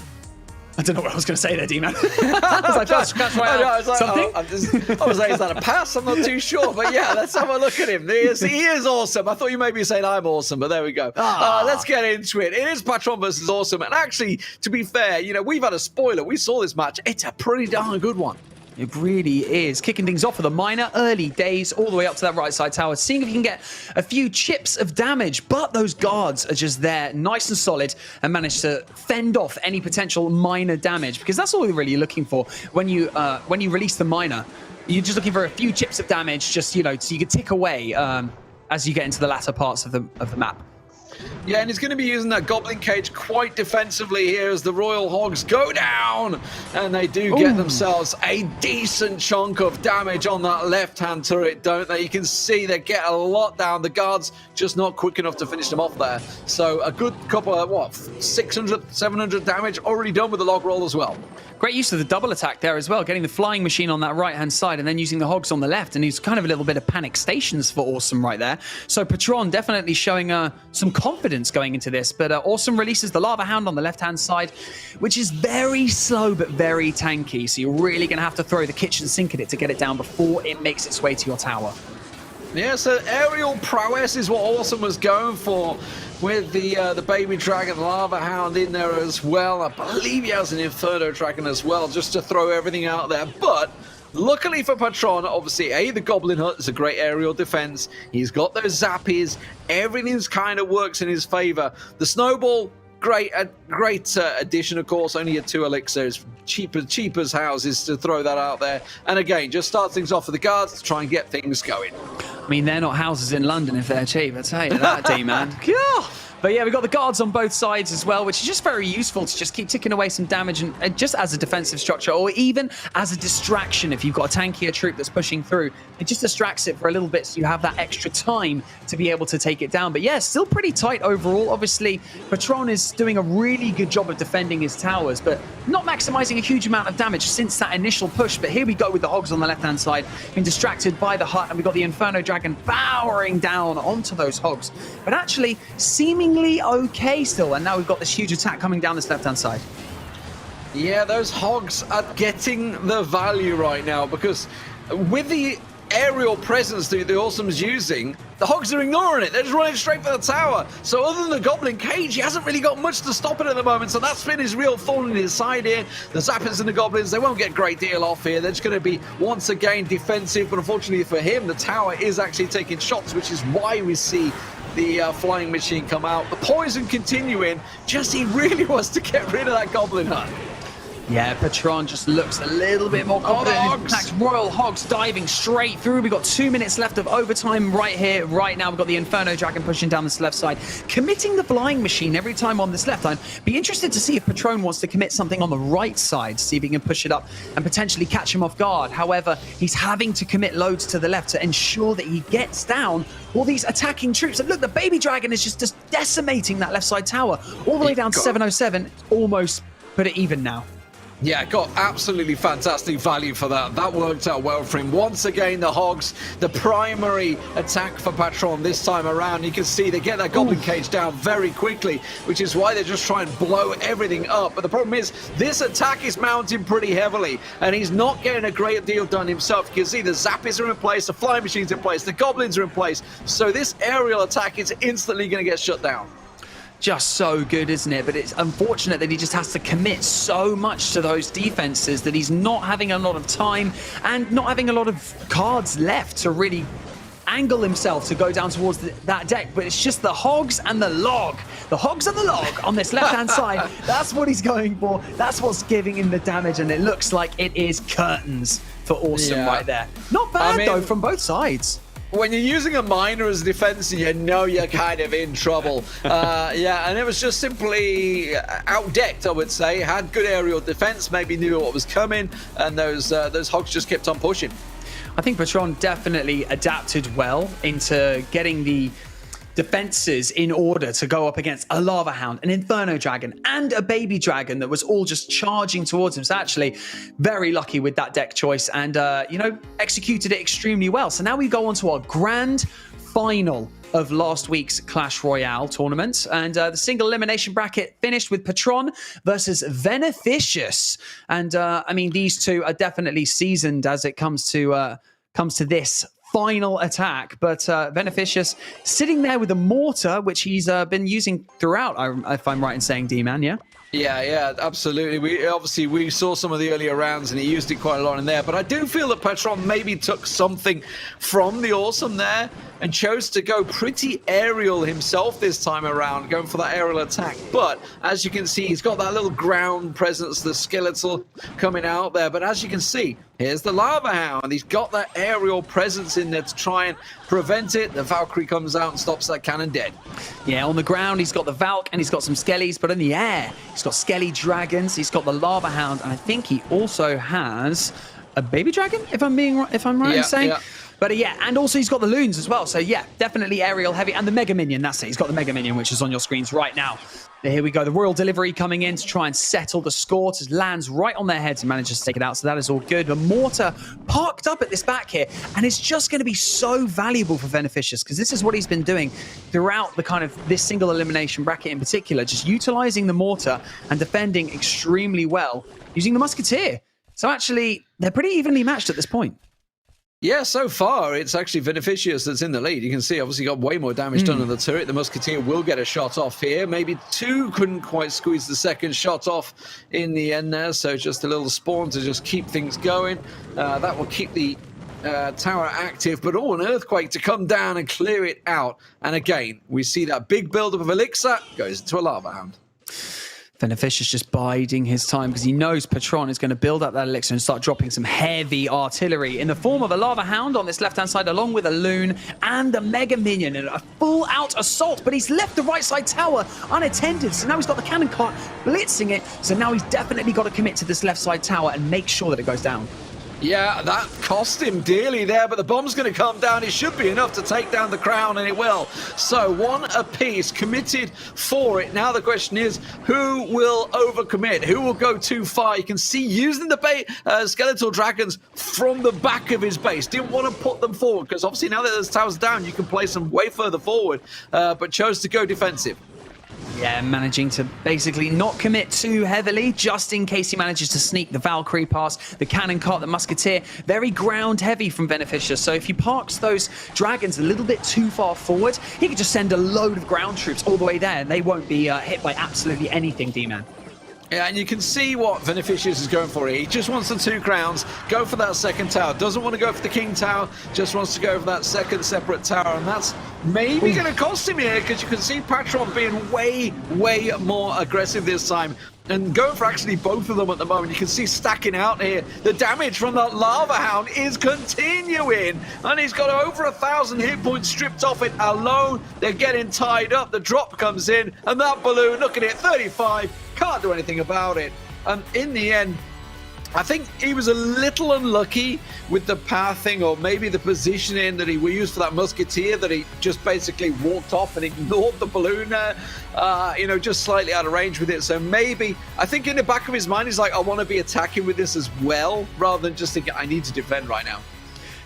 I don't know what I was going to say there, D-Man. I was like, that's Clash Royale. Something? I was like, is that a pass? I'm not too sure. But yeah, let's have a look at him. He is awesome. I thought you may be saying I'm awesome, but there we go. Let's get into it. It is Patron versus Awesome. And actually, to be fair, you know, we've had a spoiler. We saw this match. It's a pretty darn good one. It really is. Kicking things off for the Miner, early days, all the way up to that right side tower, seeing if you can get a few chips of damage, but those guards are just there, nice and solid, and manage to fend off any potential Miner damage, because that's all you're really looking for when you release the Miner. You're just looking for a few chips of damage, just, you know, so you can tick away as you get into the latter parts of the map. Yeah, and he's going to be using that Goblin Cage quite defensively here as the Royal Hogs go down. And they do get themselves a decent chunk of damage on that left-hand turret, don't they? You can see they get a lot down. The guards just not quick enough to finish them off there. So a good couple of, what, 600, 700 damage already done with the log roll as well. Great use of the double attack there as well, getting the flying machine on that right-hand side and then using the Hogs on the left. And he's kind of a little bit of panic stations for Awesome right there. So Patron definitely showing some confidence going into this. But Awesome releases the Lava Hound on the left-hand side, which is very slow but very tanky. So you're really going to have to throw the kitchen sink at it to get it down before it makes its way to your tower. Yeah, so aerial prowess is what Awesome was going for with the Baby Dragon Lava Hound in there as well. I believe he has an Inferno Dragon as well, just to throw everything out there. But luckily for Patron, obviously, the Goblin Hut is a great aerial defense. He's got those zappies. Everything's kind of works in his favor. The Snowball, great addition, of course. Only a 2 elixirs, cheap as houses to throw that out there. And again, just start things off for the guards to try and get things going. I mean, they're not houses in London if they're cheap, I tell you that, D-Man. But yeah, we've got the guards on both sides as well, which is just very useful to just keep ticking away some damage and just as a defensive structure, or even as a distraction. If you've got a tankier troop that's pushing through, it just distracts it for a little bit so you have that extra time to be able to take it down. But yeah, still pretty tight overall. Obviously, Patron is doing a really good job of defending his towers, but not maximizing a huge amount of damage since that initial push. But here we go with the Hogs on the left-hand side, being distracted by the hut, and we've got the Inferno Dragon powering down onto those Hogs. But actually, seemingly okay still, and now we've got this huge attack coming down this left-hand side. Yeah, those Hogs are getting the value right now, because with the aerial presence that the Awesome's using, the Hogs are ignoring it. They're just running straight for the tower. So other than the Goblin Cage, he hasn't really got much to stop it at the moment. So that's been his real thorn in his side here. The Zappers and the Goblins, they won't get a great deal off here. They're just going to be, once again, defensive. But unfortunately for him, the tower is actually taking shots, which is why we see the flying machine come out. The poison continuing. Just he really wants to get rid of that Goblin Hut. Yeah, Patron just looks a little bit more confident. In fact, Royal Hogs diving straight through. We've got 2 minutes left of overtime right here, right now. We've got the Inferno Dragon pushing down this left side, committing the flying machine every time on this left line. Be interested to see if Patron wants to commit something on the right side, see if he can push it up and potentially catch him off guard. However, he's having to commit loads to the left to ensure that he gets down all these attacking troops. And look, the Baby Dragon is just decimating that left side tower all the way down to 707. Almost put it even now. Yeah, got absolutely fantastic value for that. That worked out well for him. Once again, the Hogs, the primary attack for Patron this time around. You can see they get that Goblin Cage down very quickly, which is why they're just trying to blow everything up. But the problem is, this attack is mounting pretty heavily, and he's not getting a great deal done himself. You can see the Zappies are in place, the Flying Machines in place, the Goblins are in place. So this aerial attack is instantly going to get shut down. Just so good, isn't it? But it's unfortunate that he just has to commit so much to those defenses that he's not having a lot of time and not having a lot of cards left to really angle himself to go down towards that deck. But it's just the Hogs and the log. The Hogs and the log on this left-hand side. That's what he's going for. That's what's giving him the damage. And it looks like it is curtains for Awesome right there. Not bad, though, from both sides. When you're using a miner as a defense, you know you're kind of in trouble. Yeah, and it was just simply outdecked, I would say. Had good aerial defense, maybe knew what was coming, and those Hogs just kept on pushing. I think Patron definitely adapted well into getting the defenses in order to go up against a Lava Hound, an Inferno Dragon, and a Baby Dragon that was all just charging towards him. So actually, very lucky with that deck choice and, executed it extremely well. So now we go on to our grand final of last week's Clash Royale tournament. And the single elimination bracket finished with Patron versus Beneficious. And, these two are definitely seasoned as it comes to this final attack, but Beneficious sitting there with a mortar, which he's been using throughout, if I'm right in saying, D-Man, yeah? Yeah, absolutely. We saw some of the earlier rounds and he used it quite a lot in there, but I do feel that Patron maybe took something from the Awesome there and chose to go pretty aerial himself this time around, going for that aerial attack. But as you can see, he's got that little ground presence, the skeletal coming out there. But as you can see, here's the Lava Hound. He's got that aerial presence in there to try and prevent it. The Valkyrie comes out and stops that cannon dead. Yeah, on the ground, he's got the Valk and he's got some Skellies, but in the air, he's got Skelly Dragons, he's got the Lava Hound, and I think he also has a Baby Dragon, if I'm right in saying. Yeah. But and also he's got the Loons as well. So yeah, definitely aerial heavy. And the Mega Minion, that's it. He's got the Mega Minion, which is on your screens right now. Here we go. The Royal Delivery coming in to try and settle the score. Just lands right on their heads and manages to take it out. So that is all good. The Mortar parked up at this back here. And it's just going to be so valuable for Beneficious because this is what he's been doing throughout the kind of this single elimination bracket in particular. Just utilizing the Mortar and defending extremely well using the Musketeer. So actually, they're pretty evenly matched at this point. Yeah, so far, it's actually Beneficious that's in the lead. You can see, obviously, got way more damage done on the turret. The Musketeer will get a shot off here. Maybe two couldn't quite squeeze the second shot off in the end there. So just a little spawn to just keep things going. That will keep the tower active, but an Earthquake to come down and clear it out. And again, we see that big buildup of Elixir goes into a Lava Hound. Beneficious just biding his time because he knows Patron is going to build up that elixir and start dropping some heavy artillery in the form of a Lava Hound on this left-hand side, along with a Loon and a Mega Minion and a full-out assault. But he's left the right side tower unattended, so now he's got the cannon cart blitzing it. So now he's definitely got to commit to this left side tower and make sure that it goes down. Yeah, that cost him dearly there, but the bomb's going to come down. It should be enough to take down the crown, and it will. So one apiece, committed for it. Now the question is, who will overcommit? Who will go too far? You can see using the skeletal dragons from the back of his base. Didn't want to put them forward, because obviously now that there's towers down, you can place them way further forward, but chose to go defensive. Yeah, managing to basically not commit too heavily, just in case he manages to sneak the Valkyrie past, the cannon cart, the Musketeer. Very ground heavy from Beneficious. So if he parks those dragons a little bit too far forward, he could just send a load of ground troops all the way there, and they won't be hit by absolutely anything, D-Man. Yeah, and you can see what Beneficious is going for here. He just wants the two crowns, go for that second tower. Doesn't want to go for the King Tower, just wants to go for that second separate tower. And that's maybe going to cost him here, because you can see Patron being way more aggressive this time. And going for actually both of them at the moment. You can see stacking out here. The damage from that Lava Hound is continuing. And he's got over 1,000 hit points stripped off it alone. They're getting tied up. The drop comes in. And that balloon, look at it, 35. Can't do anything about it. And in the end, I think he was a little unlucky with the pathing, or maybe the positioning that he used for that Musketeer, that he just basically walked off and ignored the balloon there, just slightly out of range with it. So maybe, I think in the back of his mind, he's like, I want to be attacking with this as well, rather than just thinking, I need to defend right now.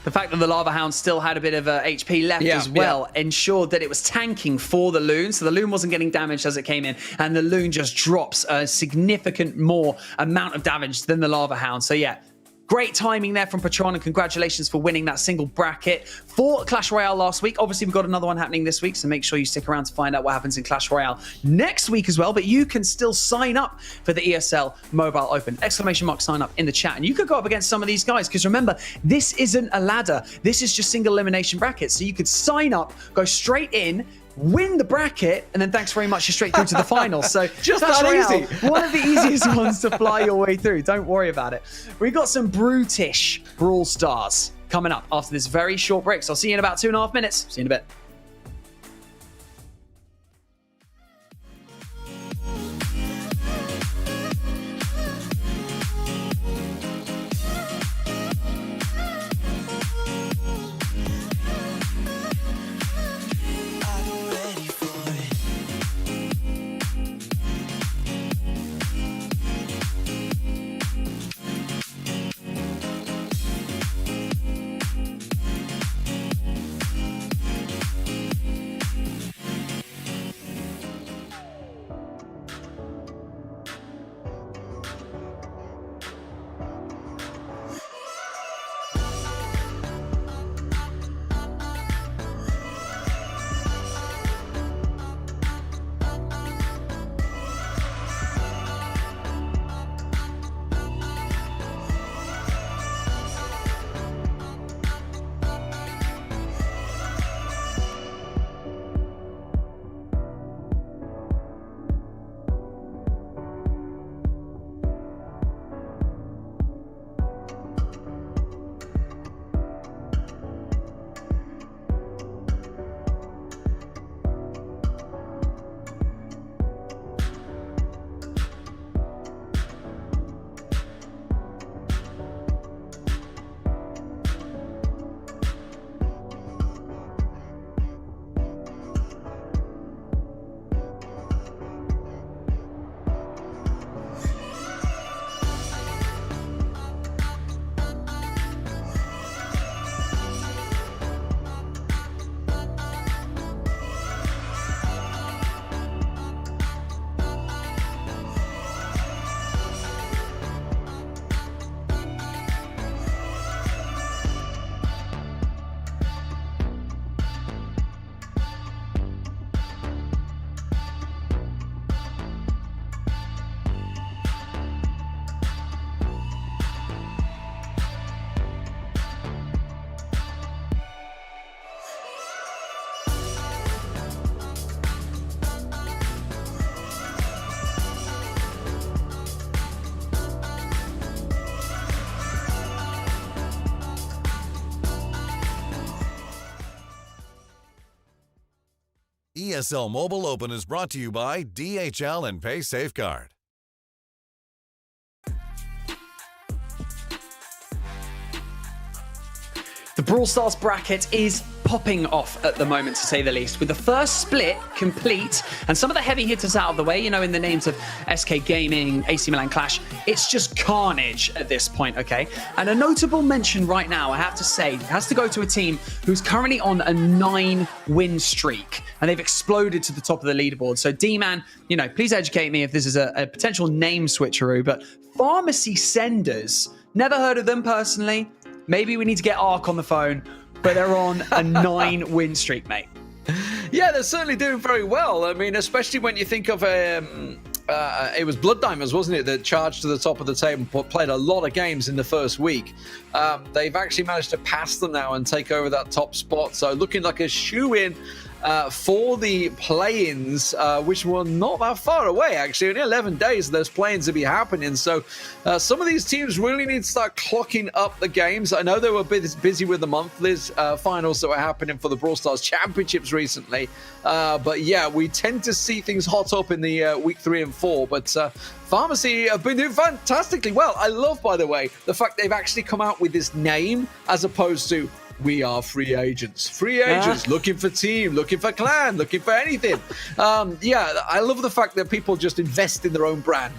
The fact that the Lava Hound still had a bit of HP left as well ensured that it was tanking for the Loon. So the Loon wasn't getting damaged as it came in. And the Loon just drops a significant more amount of damage than the Lava Hound. So yeah, great timing there from Patron, and congratulations for winning that single bracket for Clash Royale last week. Obviously, we've got another one happening this week, so make sure you stick around to find out what happens in Clash Royale next week as well. But you can still sign up for the ESL Mobile Open. ! Sign up in the chat. And you could go up against some of these guys, because remember, this isn't a ladder. This is just single elimination brackets. So you could sign up, go straight in, win the bracket, and then thanks very much, you're straight through to the final. So just that Royale, easy. One of the easiest ones to fly your way through. Don't worry about it. We got some brutish Brawl Stars coming up after this very short break. So I'll see you in about 2.5 minutes. See you in a bit. ESL Mobile Open is brought to you by DHL and Pay Safeguard. The Brawl Stars bracket is popping off at the moment, to say the least, with the first split complete and some of the heavy hitters out of the way, you know, in the names of SK Gaming, AC Milan Clash. It's just carnage at this point, okay? And a notable mention right now, I have to say, has to go to a team who's currently on a 9-win streak, and they've exploded to the top of the leaderboard. So D-Man, you know, please educate me if this is a potential name switcheroo, but Pharmacy Senders, never heard of them personally. Maybe we need to get Ark on the phone, but they're on a 9-win streak, mate. Yeah, they're certainly doing very well. I mean, especially when you think of it was Blood Diamonds, wasn't it, that charged to the top of the table, but played a lot of games in the first week. They've actually managed to pass them now and take over that top spot. So looking like a shoe-in for the play-ins, which were not that far away, actually. Only 11 days those play-ins will be happening. So some of these teams really need to start clocking up the games. I know they were busy with the monthlies finals that were happening for the Brawl Stars Championships recently. But yeah, we tend to see things hot up in the week 3 and 4. But Pharmacy have been doing fantastically well. I love, by the way, the fact they've actually come out with this name as opposed to "we are free agents." Free agents, looking for team, looking for clan, looking for anything. Yeah, I love the fact that people just invest in their own brand.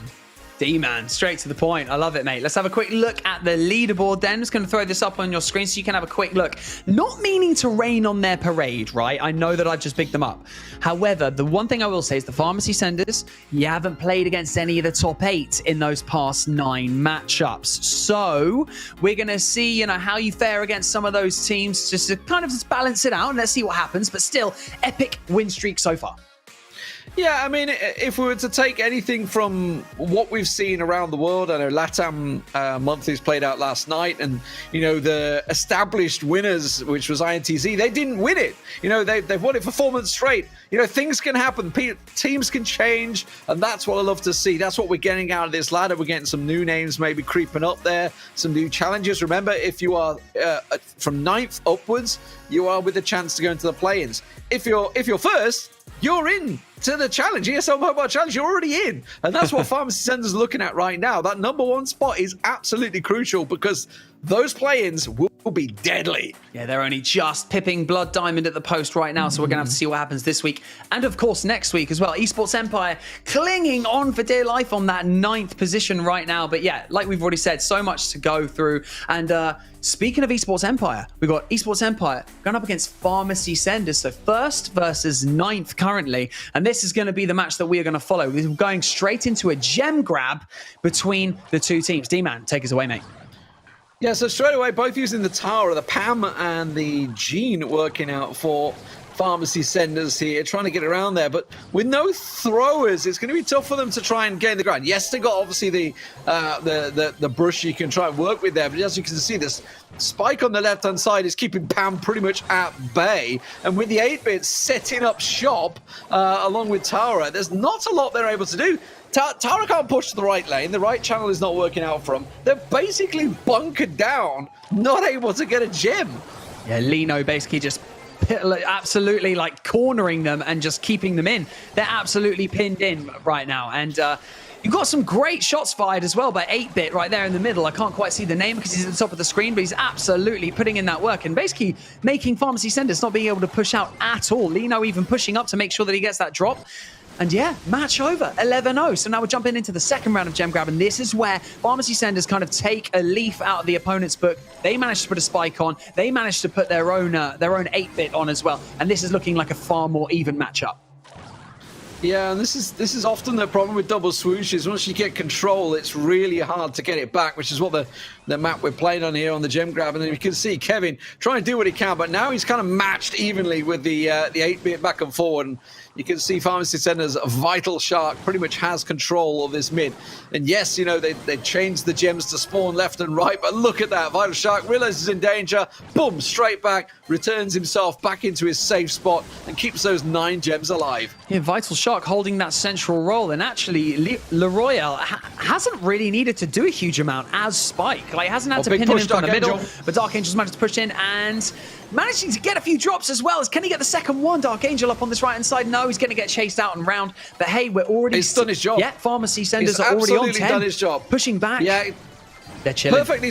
D-Man, straight to the point. I love it, mate. Let's have a quick look at the leaderboard then. I'm just going to throw this up on your screen so you can have a quick look. Not meaning to rain on their parade, right? I know that I've just picked them up. However, the one thing I will say is the Pharmacy Senders, you haven't played against any of the top 8 in those past 9 matchups. So we're going to see, you know, how you fare against some of those teams just to kind of just balance it out, and let's see what happens. But still, epic win streak so far. Yeah, I mean, if we were to take anything from what we've seen around the world, I know LATAM monthlies played out last night, and, you know, the established winners, which was INTZ, they didn't win it. You know, they've won it for 4 months straight. You know, things can happen. Teams can change, and that's what I love to see. That's what we're getting out of this ladder. We're getting some new names maybe creeping up there, some new challenges. Remember, if you are from 9th upwards, you are with a chance to go into the play-ins. If you're first, you're in to the challenge, ESL Mobile Challenge. You're already in. And that's what Pharmacy Senders are looking at right now. That number 1 spot is absolutely crucial because those play-ins will be deadly. Yeah, they're only just pipping Blood Diamond at the post right now, so we're going to have to see what happens this week. And, of course, next week as well. Esports Empire clinging on for dear life on that 9th position right now. But, yeah, like we've already said, so much to go through. And speaking of Esports Empire, we've got Esports Empire going up against Pharmacy Senders. So 1st versus 9th currently. And this is going to be the match that we are going to follow. We're going straight into a gem grab between the two teams. D-Man, take us away, mate. Yeah, so straight away, both using the Tower, the Pam and the Gene working out for Pharmacy Senders here, trying to get around there. But with no throwers, it's going to be tough for them to try and gain the ground. Yes, they got obviously the brush you can try and work with there, but as you can see, this spike on the left-hand side is keeping Pam pretty much at bay. And with the 8-bit setting up shop along with Tara, there's not a lot they're able to do. Tara can't push to the right lane. The right channel is not working out for them. They're basically bunkered down, not able to get a gem. Yeah, Lino basically just absolutely like cornering them and just keeping them in. They're absolutely pinned in right now. And you've got some great shots fired as well by 8-bit right there in the middle. I can't quite see the name because he's at the top of the screen, but he's absolutely putting in that work and basically making Pharmacy Senders not being able to push out at all. Lino even pushing up to make sure that he gets that drop. And yeah, match over, 11-0. So now we're jumping into the second round of Gem Grab, and this is where Pharmacy Senders kind of take a leaf out of the opponent's book. They managed to put a spike on. They managed to put their own 8-bit on as well. And this is looking like a far more even matchup. Yeah, and this is often the problem with double swooshes. Once you get control, it's really hard to get it back, which is what the map we're playing on here on the Gem Grab. And then you can see Kevin trying to do what he can, but now he's kind of matched evenly with the 8-bit back and forward. And you can see Pharmacy Senders, Vital Shark, pretty much has control of this mid. And yes, you know, they changed the gems to spawn left and right, but look at that. Vital Shark realizes in danger, boom, straight back, returns himself back into his safe spot and keeps those 9 gems alive. Yeah, Vital Shark holding that central role. And actually, Royale hasn't really needed to do a huge amount as Spike. Like, hasn't had to pin him in from the middle, but Dark Angel's managed to push in, and managing to get a few drops as well. Can he get the second one? Dark Angel up on this right-hand side. No, he's going to get chased out and round. But hey, we're already... He's done his job. Yeah, Pharmacy Senders He's are already on 10. absolutely done his job. Pushing back. Yeah. They're chilling. Perfectly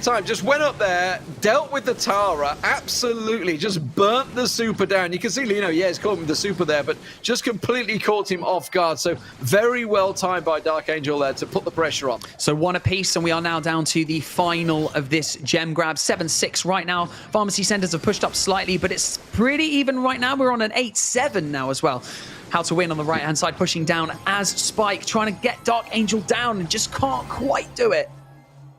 timed. Just went up there, dealt with the Tara, absolutely, just burnt the super down. You can see Lino, yeah, he's caught him with the super there, but just completely caught him off guard. So very well timed by Dark Angel there to put the pressure on. So one apiece, and we are now down to the final of this gem grab. 7-6 right now. Pharmacy Senders have pushed up slightly, but it's pretty even right now. We're on an 8-7 now as well. How to win on the right-hand side, pushing down as Spike, trying to get Dark Angel down and just can't quite do it.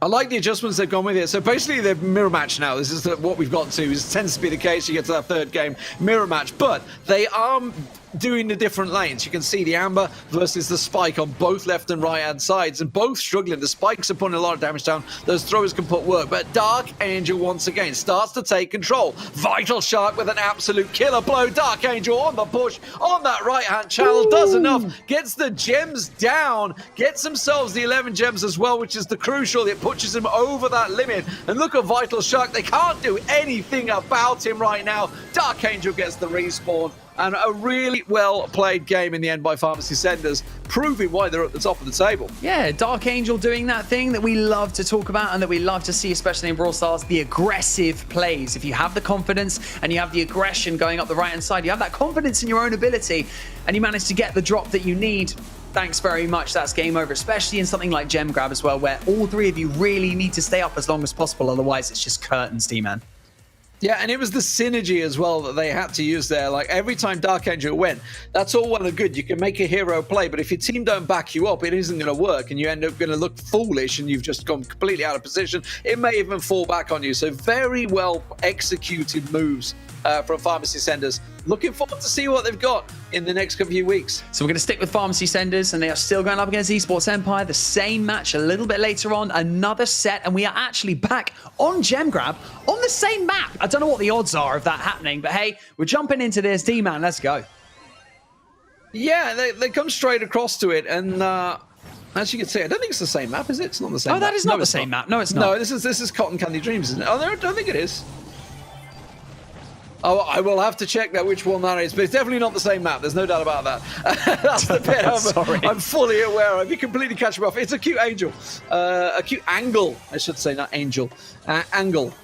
I like the adjustments they've gone with it. So basically, they're mirror match now. This is what we've got to. It tends to be the case. You get to that third game, mirror match. But they are doing the different lanes. You can see the Amber versus the Spike on both left and right hand sides, and both struggling. The Spikes are putting a lot of damage down. Those throwers can put work. But Dark Angel once again starts to take control. Vital Shark with an absolute killer blow. Dark Angel on the push on that right hand channel. Ooh. Does enough. Gets the gems down. Gets themselves the 11 gems as well, which is the crucial. It pushes him over that limit. And look at Vital Shark. They can't do anything about him right now. Dark Angel gets the respawn. And a really well-played game in the end by Pharmacy Senders, proving why they're at the top of the table. Yeah, Dark Angel doing that thing that we love to talk about and that we love to see, especially in Brawl Stars, the aggressive plays. If you have the confidence and you have the aggression going up the right-hand side, you have that confidence in your own ability, and you manage to get the drop that you need, thanks very much, that's game over, especially in something like Gem Grab as well, where all three of you really need to stay up as long as possible, otherwise it's just curtains, D-Man. Yeah, and it was the synergy as well that they had to use there. Like, every time Dark Angel went, that's all well and good. You can make a hero play, but if your team don't back you up, it isn't going to work, and you end up going to look foolish, and you've just gone completely out of position. It may even fall back on you. So very well executed moves from Pharmacy Senders. Looking forward to see what they've got in the next few weeks. So we're going to stick with Pharmacy Senders, and they are still going up against Esports Empire. The same match a little bit later on, another set, and we are actually back on Gem Grab on the same map. I don't know what the odds are of that happening, but hey, we're jumping into this. D-Man, let's go. Yeah, they come straight across to it, and as you can see, I don't think it's the same map, is it? It's not the same map. Oh, that is not the same map. No, it's not. No, this is Cotton Candy Dreams, isn't it? Oh, I don't think it is. Oh, I will have to check that which one that is, but it's definitely not the same map. There's no doubt about that. That's the bit I'm fully aware of. You completely catch me off. It's a cute angel. A cute angle, I should say, not angel. Angle.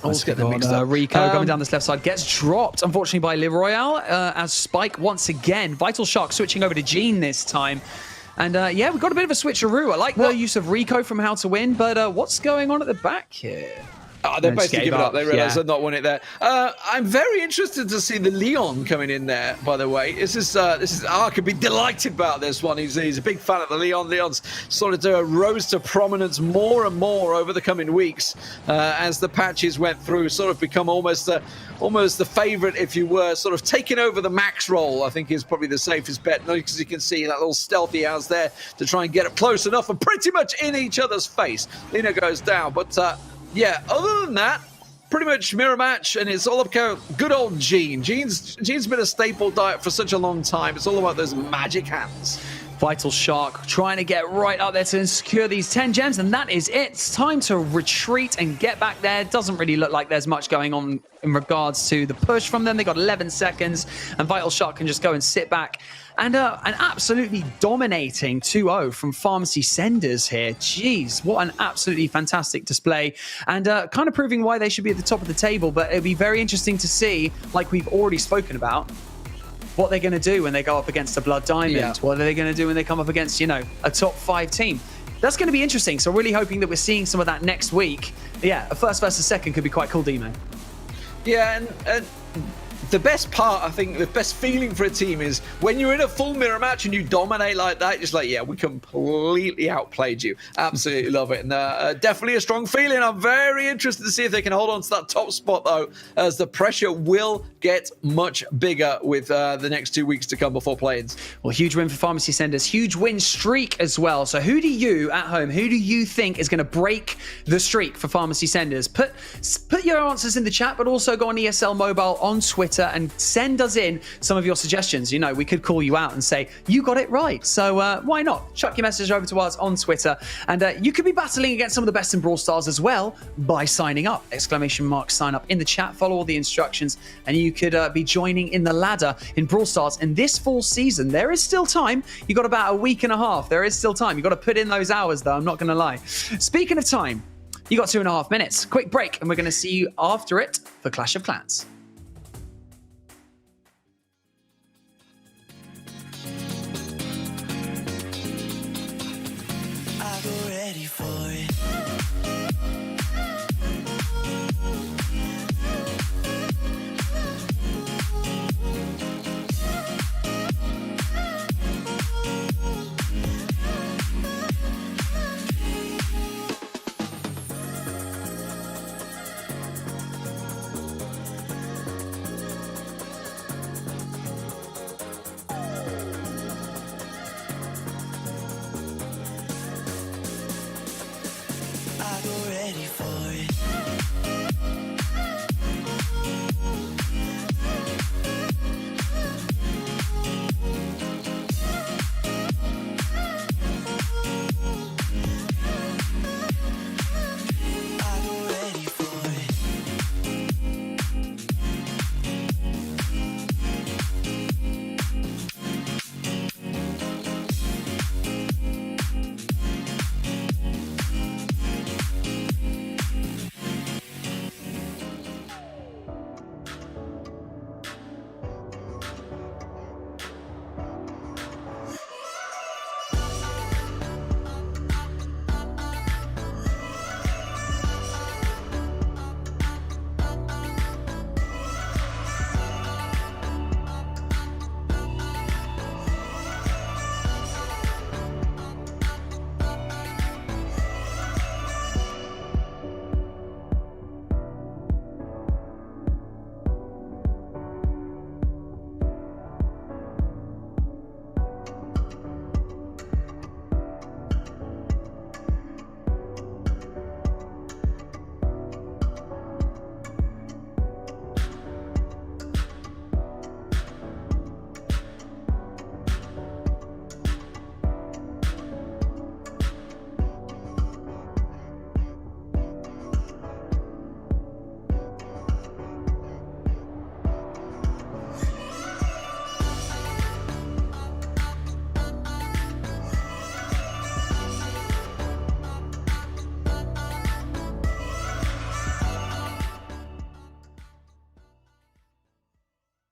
Let's get them mixed up. Rico coming down this left side gets dropped, unfortunately, by Royale, as Spike once again. Vital Shark switching over to Gene this time. And yeah, we've got a bit of a switcheroo. I like the use of Rico from How to Win, but what's going on at the back here? Oh, they're basically giving up. They realise they've not won it there. I'm very interested to see the Leon coming in there, by the way. This is I could be delighted about this one. He's a big fan of the Leon. Leon's sort of rose to prominence more and more over the coming weeks as the patches went through, sort of become almost the favorite, if you were, sort of taking over the max role, I think is probably the safest bet, because you can see that little stealthy house there to try and get up close enough and pretty much in each other's face. Lino goes down, but yeah, other than that, pretty much mirror match, and it's all about good old Gene. Gene's been a staple diet for such a long time. It's all about those magic hands. Vital Shark trying to get right up there to secure these 10 gems, and that is it. It's time to retreat and get back there. It doesn't really look like there's much going on in regards to the push from them. They got 11 seconds, and Vital Shark can just go and sit back. And an absolutely dominating 2-0 from Pharmacy Senders here. Jeez, what an absolutely fantastic display. And kind of proving why they should be at the top of the table. But it'll be very interesting to see, like we've already spoken about, what they're going to do when they go up against a Blood Diamond. Yeah. What are they going to do when they come up against, a top 5 team? That's going to be interesting. So really hoping that we're seeing some of that next week. Yeah, a first versus second could be quite cool, D-Man. Yeah, and the best part, I think, the best feeling for a team is when you're in a full mirror match and you dominate like that, just like, yeah, we completely outplayed you. Absolutely love it. And definitely a strong feeling. I'm very interested to see if they can hold on to that top spot, though, as the pressure will get much bigger with the next 2 weeks to come before play-ins. Well, huge win for Pharmacy Senders. Huge win streak as well. So who do you, at home, who do you think is going to break the streak for Pharmacy Senders? Put your answers in the chat, but also go on ESL Mobile on Twitter Twitter and send us in some of your suggestions. You know, we could call you out and say, you got it right. So why not? Chuck your message over to us on Twitter. And you could be battling against some of the best in Brawl Stars as well by signing up. !sign up in the chat, follow all the instructions, and you could be joining in the ladder in Brawl Stars in this fall season. There is still time. You got about a week and a half. There is still time. You got to put in those hours, though. I'm not going to lie. Speaking of time, you got 2.5 minutes. Quick break, and we're going to see you after it for Clash of Clans. I go ready for it. I go ready for it. I go ready for it.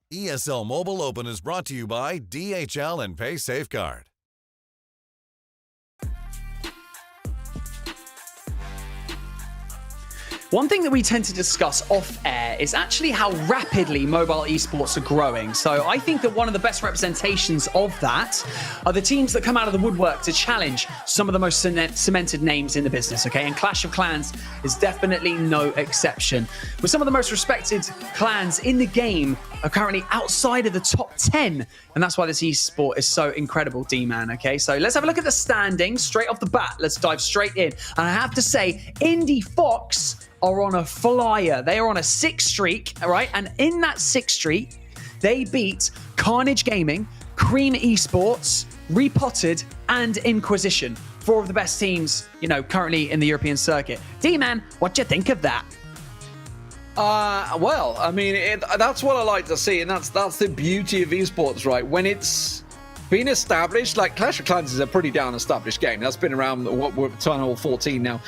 ESL Mobile Open is brought to you by DHL and Pay Safeguard. One thing that we tend to discuss off air is actually how rapidly mobile esports are growing. So I think that one of the best representations of that are the teams that come out of the woodwork to challenge some of the most cemented names in the business, okay? And Clash of Clans is definitely no exception. With some of the most respected clans in the game are currently outside of the top 10. And that's why this esport is so incredible, D-Man, okay? So let's have a look at the standings straight off the bat. Let's dive straight in. And I have to say, Indie Fox are on a flyer. They are on a 6 streak, all right? And in that 6 streak, they beat Carnage Gaming, Cream Esports, Repotted, and Inquisition. 4 of the best teams, you know, currently in the European circuit. D-Man, what do you think of that? Well, I mean, that's what I like to see, and that's the beauty of esports, right? When it's been established, like Clash of Clans is a pretty down established game. That's been around, what, we're Tunnel 14 now.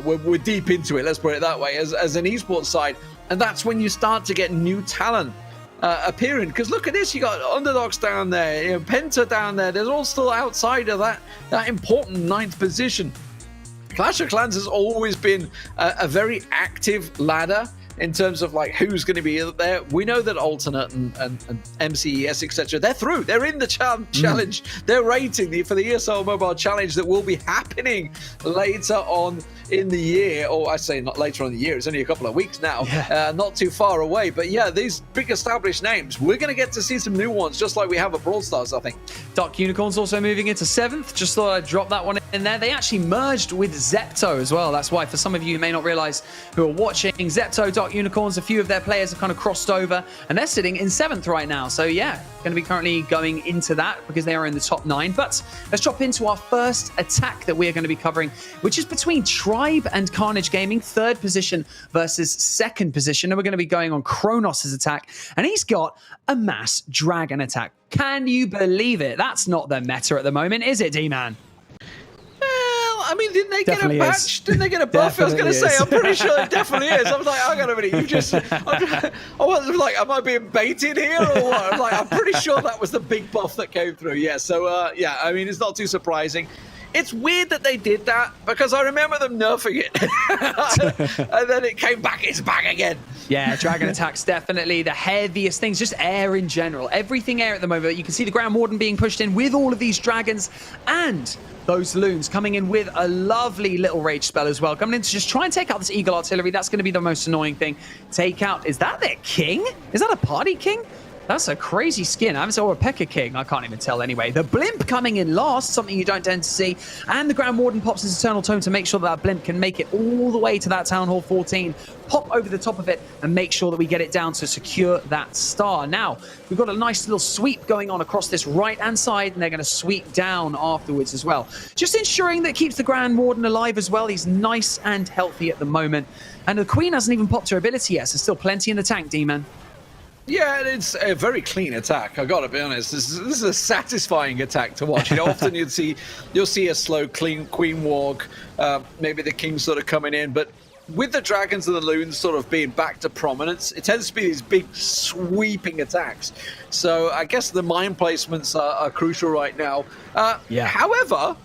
We're deep into it, let's put it that way, as an esports side. And that's when you start to get new talent appearing. Because look at this, you got Underdogs down there, you know, Penta down there. They're all still outside of that important 9th position. Clash of Clans has always been a very active ladder in terms of like who's going to be there. We know that Alternate and MCES, etc., they're through. They're in the challenge. They're rating for the ESL Mobile Challenge that will be happening later on in the year, or I say not later on in the year, it's only a couple of weeks now, not too far away. But yeah, these big established names, we're going to get to see some new ones, just like we have at Brawl Stars, I think. Dark Unicorns also moving into 7th. Just thought I'd drop that one in there. They actually merged with Zepto as well. That's why, for some of you who may not realize who are watching, Zepto, Dark Dark Unicorns. A few of their players have kind of crossed over, and they're sitting in 7th right now. So yeah, going to be currently going into that because they are in the top 9. But let's drop into our first attack that we are going to be covering, which is between Tribe and Carnage Gaming, 3rd position versus 2nd position. And we're going to be going on Kronos' attack, and he's got a mass dragon attack. Can you believe it? That's not the meta at the moment, is it, D-Man? I mean, didn't they get Definitely a patch? is. Didn't they get a buff? I was going to say, is. I'm pretty sure it definitely is. I was like, hang on a minute, I was like, am I being baited here or what? I'm like, I'm pretty sure that was the big buff that came through. Yeah, so yeah, I mean, it's not too surprising. It's weird that they did that because I remember them nerfing it. And then it came back, it's back again. Yeah, dragon attacks definitely the heaviest things, just air in general. Everything air at the moment. You can see the Grand Warden being pushed in with all of these dragons and those loons coming in with a lovely little rage spell as well. Coming in to just try and take out this Eagle Artillery. That's going to be the most annoying thing. Take out, is that their king? Is that a party king? That's a crazy skin. I haven't saw a P.E.K.K.A. King. I can't even tell anyway. The Blimp coming in last, something you don't tend to see. And the Grand Warden pops his Eternal Tome to make sure that Blimp can make it all the way to that Town Hall 14. Pop over the top of it and make sure that we get it down to secure that star. Now, we've got a nice little sweep going on across this right-hand side, and they're going to sweep down afterwards as well. Just ensuring that it keeps the Grand Warden alive as well. He's nice and healthy at the moment. And the Queen hasn't even popped her ability yet, so still plenty in the tank, D-Man. Yeah, it's a very clean attack. I gotta be honest. This is a satisfying attack to watch. You know, often you'll see a slow, clean queen walk, maybe the king sort of coming in, but with the dragons and the loons sort of being back to prominence, it tends to be these big sweeping attacks. So I guess the mine placements are crucial right now. Yeah. However,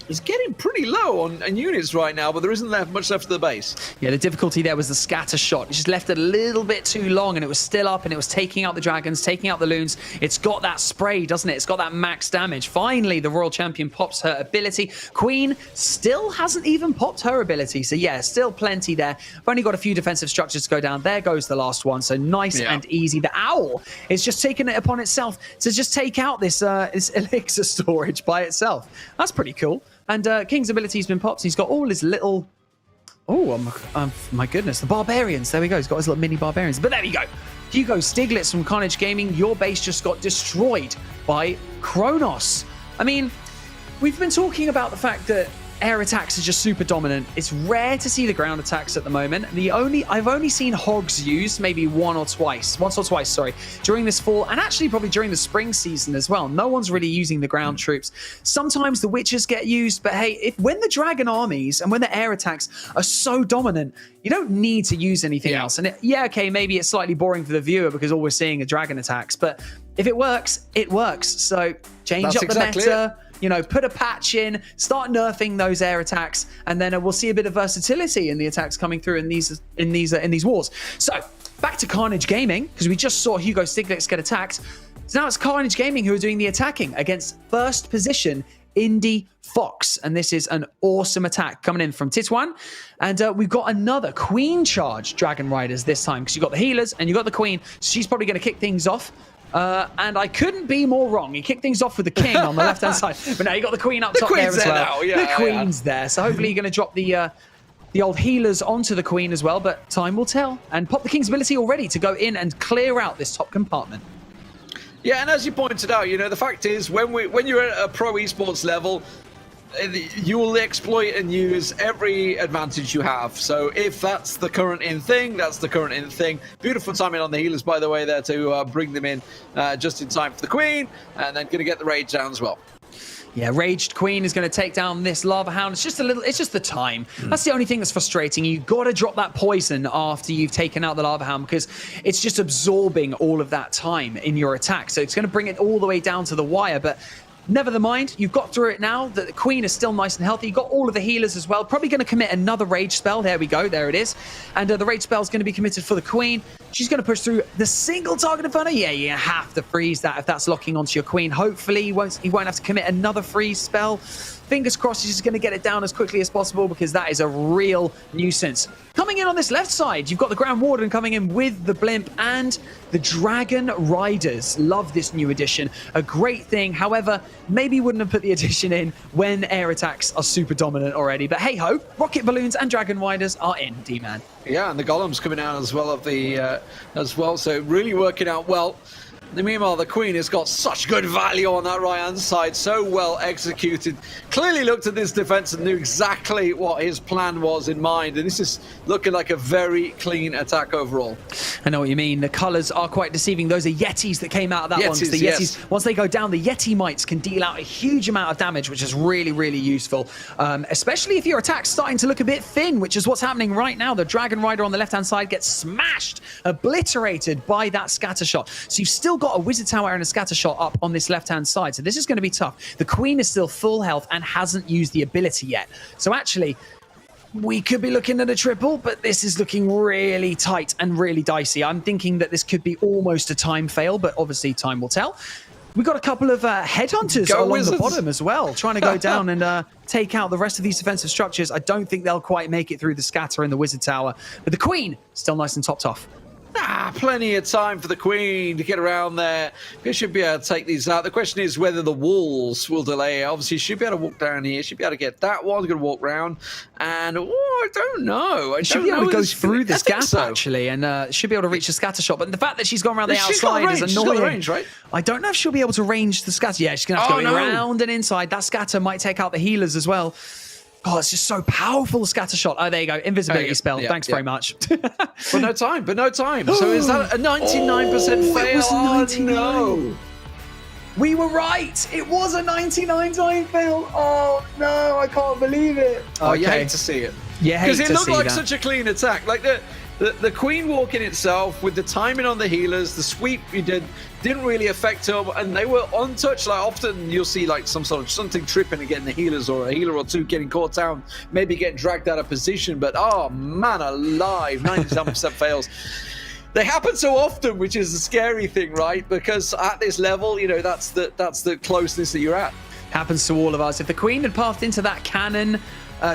it's getting pretty low on units right now, but there isn't much left of the base. Yeah, the difficulty there was the scatter shot. It just left it a little bit too long, and it was still up, and it was taking out the dragons, taking out the loons. It's got that spray, doesn't it? It's got that max damage. Finally, the Royal Champion pops her ability. Queen still hasn't even popped her ability. So yeah, still plenty there. I've only got a few defensive structures to go down. There goes the last one. So nice and easy. The Owl is just taking it upon itself to just take out this elixir storage by itself. That's pretty cool. And King's ability's been popped. He's got all his little... Oh, my goodness. The barbarians. There we go. He's got his little mini barbarians. But there we go. Hugo Stiglitz from Carnage Gaming. Your base just got destroyed by Kronos. I mean, we've been talking about the fact that air attacks are just super dominant. It's rare to see the ground attacks at the moment. I've only seen Hogs used maybe once or twice, during this fall, and actually probably during the spring season as well. No one's really using the ground troops. Sometimes the Witches get used, but hey, when the dragon armies and when the air attacks are so dominant, you don't need to use anything else. And okay, maybe it's slightly boring for the viewer because all we're seeing are dragon attacks, but if it works, it works. So change up the meta. You know, put a patch in, start nerfing those air attacks, and then we'll see a bit of versatility in the attacks coming through in these wars. So back to Carnage Gaming, because we just saw Hugo Stiglitz get attacked. So now it's Carnage Gaming who are doing the attacking against first position Indie Fox, and this is an awesome attack coming in from Titwan. And we've got another Queen charge Dragon Riders this time, because you've got the healers and you've got the Queen. So she's probably going to kick things off. And I couldn't be more wrong. He kicked things off with the king on the left-hand side. But now you got the queen up top there as well. The queen's there. So hopefully you're going to drop the old healers onto the queen as well. But time will tell. And pop the king's ability already to go in and clear out this top compartment. Yeah, and as you pointed out, you know, the fact is when you're at a pro esports level, you will exploit and use every advantage you have. So if that's the current in thing, that's the current in thing. Beautiful timing on the healers, by the way, there to bring them in just in time for the queen, and then going to get the rage down as well. Yeah, Raged Queen is going to take down this Lava Hound. It's just the time. That's the only thing that's frustrating. You've got to drop that poison after you've taken out the Lava Hound because it's just absorbing all of that time in your attack. So it's going to bring it all the way down to the wire, but never the mind, you've got through it now. The Queen is still nice and healthy. You've got all of the healers as well. Probably going to commit another Rage spell. There we go. There it is. And the Rage spell is going to be committed for the Queen. She's going to push through the single target Inferno. Yeah, you have to freeze that if that's locking onto your Queen. Hopefully, he won't have to commit another freeze spell. Fingers crossed he's just going to get it down as quickly as possible because that is a real nuisance. Coming coming in on this left side, you've got the Grand Warden coming in with the Blimp and the Dragon Riders. Love this new addition. A great thing. However, maybe wouldn't have put the addition in when air attacks are super dominant already. But hey ho, Rocket Balloons and Dragon Riders are in, D-Man. Yeah, and the Golems coming out as well as well. So really working out well. Meanwhile, the Queen has got such good value on that right-hand side, so well executed. Clearly looked at this defense and knew exactly what his plan was in mind, and this is looking like a very clean attack overall. I know what you mean. The colors are quite deceiving. Those are Yetis that came out of that one. The Yetis, yes. Once they go down, the Yeti mites can deal out a huge amount of damage, which is really, really useful. Especially if your attack's starting to look a bit thin, which is what's happening right now. The Dragon Rider on the left-hand side gets smashed, obliterated by that scatter shot. So you've still got a Wizard Tower and a scatter shot up on this left-hand side. So this is going to be tough. The Queen is still full health and hasn't used the ability yet. So actually, we could be looking at a triple, but this is looking really tight and really dicey. I'm thinking that this could be almost a time fail, but obviously time will tell. We've got a couple of headhunters along the bottom as well, trying to go down and take out the rest of these defensive structures. I don't think they'll quite make it through the scatter in the Wizard Tower, but the Queen still nice and topped off. Plenty of time for the Queen to get around there. They should be able to take these out. The question is whether the walls will delay. Obviously, she should be able to walk down here. She'll be able to get that one. Going to walk around. And, I don't know. I should be able to go through this gap, actually, and should be able to reach the scatter shot. But the fact that she's gone around the outside is annoying. She's got range, right? I don't know if she'll be able to range the scatter. Yeah, she's going to have to go around and inside. That scatter might take out the healers as well. Oh, it's just so powerful, scatter shot. Oh, there you go. Invisibility spell. Thanks very much. But no time. So is that a 99% fail? It was 99. No. We were right. It was a 99 time fail. Oh, no. I can't believe it. Oh, you hate to see it. Yeah, because it looked like such a clean attack. Like the Queen walk in itself with the timing on the healers, the sweep you didn't really affect them, and they were untouched. Like often you'll see like something tripping and getting the healers or a healer or two getting caught down, maybe getting dragged out of position. But oh man alive, 97% fails. They happen so often, which is the scary thing, right? Because at this level, that's the closeness that you're at. Happens to all of us. If the Queen had pathed into that cannon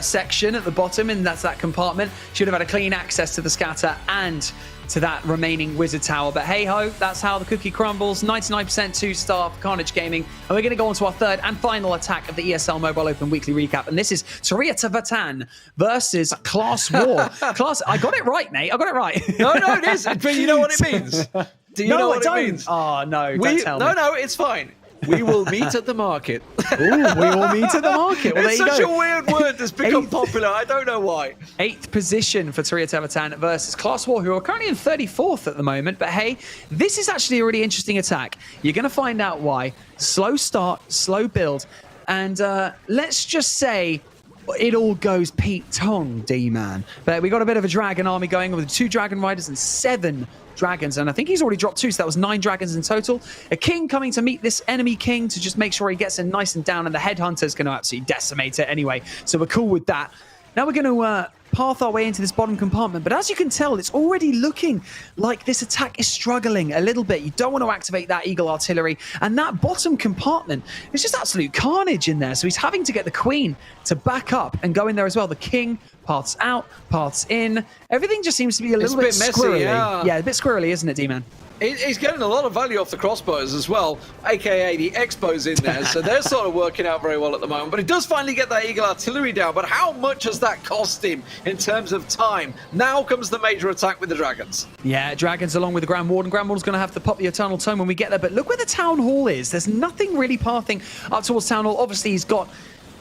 section at the bottom, and that's that compartment, should have had a clean access to the scatter and to that remaining Wizard Tower. But hey ho, that's how the cookie crumbles. 99% 2-star for Carnage Gaming. And we're going to go on to our third and final attack of the ESL Mobile Open weekly recap. And this is Royale versus Class War. I got it right, mate. I got it right. No, it is. But you know what it means? Do you know what it means? Oh, no, don't tell me. No, it's fine. We will meet at the market. Ooh, we will meet at the market. Well, it's such a weird word that's become popular. I don't know why. 8th position for Royale versus Class War, who are currently in 34th at the moment. But hey, this is actually a really interesting attack. You're going to find out why. Slow start, slow build. And let's just say it all goes Pete Tong, D-Man. But we got a bit of a dragon army going with 2 Dragon Riders and 7 dragons, and I think he's already dropped 2, so that was 9 dragons in total. A king coming to meet this enemy king to just make sure he gets him nice and down, and the headhunter's going to absolutely decimate it anyway, so we're cool with that. Now we're going to path our way into this bottom compartment, but as you can tell, it's already looking like this attack is struggling a little bit. You don't want to activate that Eagle Artillery, and that bottom compartment is just absolute carnage in there, so he's having to get the Queen to back up and go in there as well. The king paths out, paths in. Everything just seems to be a little bit messy, squirrely. Yeah, a bit squirrely, isn't it, D-Man? He's getting a lot of value off the crossbows as well, aka the Expos in there, so they're sort of working out very well at the moment. But he does finally get that Eagle Artillery down, but how much has that cost him in terms of time? Now comes the major attack with the dragons. Yeah, dragons along with the Grand Warden. Grand Warden's going to have to pop the Eternal Tome when we get there, but look where the Town Hall is. There's nothing really pathing up towards Town Hall. Obviously, he's got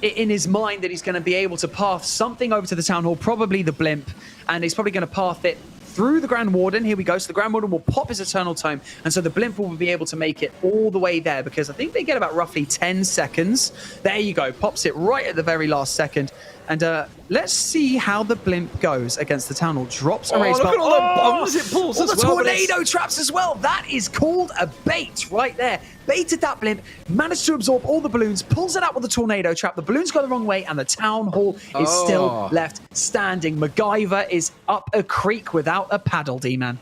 it in his mind that he's going to be able to path something over to the Town Hall, probably the Blimp, and he's probably going to path it through the Grand Warden. Here we go. So the Grand Warden will pop his Eternal Tome, and so the Blimp will be able to make it all the way there, because I think they get about roughly 10 seconds. There you go. Pops it right at the very last second. And let's see how the Blimp goes against the Town Hall. Drops a race look belt. at all the bombs it pulls all as the well, tornado traps as well. That is called a bait right there. Baited that Blimp, managed to absorb all the balloons, pulls it out with the tornado trap. The balloons go the wrong way, and the Town Hall is still left standing. MacGyver is up a creek without a paddle, D-Man.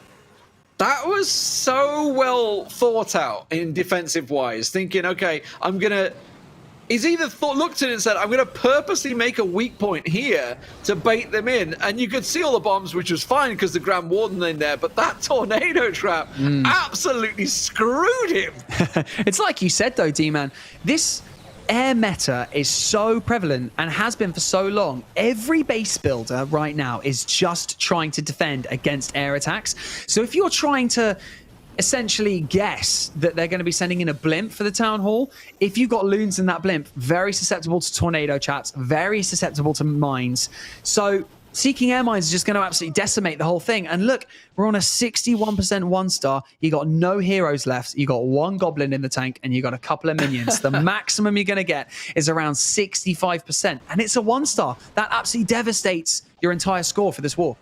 That was so well thought out in defensive wise, thinking, okay, I'm going to he's either looked at it and said, I'm going to purposely make a weak point here to bait them in. And you could see all the bombs, which was fine because the Grand Warden in there. But that tornado trap absolutely screwed him. It's like you said, though, D-Man. This air meta is so prevalent and has been for so long. Every base builder right now is just trying to defend against air attacks. So if you're trying to essentially guess that they're going to be sending in a blimp for the town hall, if you've got loons in that blimp, very susceptible to tornado traps, very susceptible to mines. So seeking air mines is just going to absolutely decimate the whole thing. And look, we're on a 61% 1-star. You got no heroes left. You got 1 goblin in the tank and you got a couple of minions. The maximum you're going to get is around 65%. And it's a 1-star. That absolutely devastates your entire score for this war.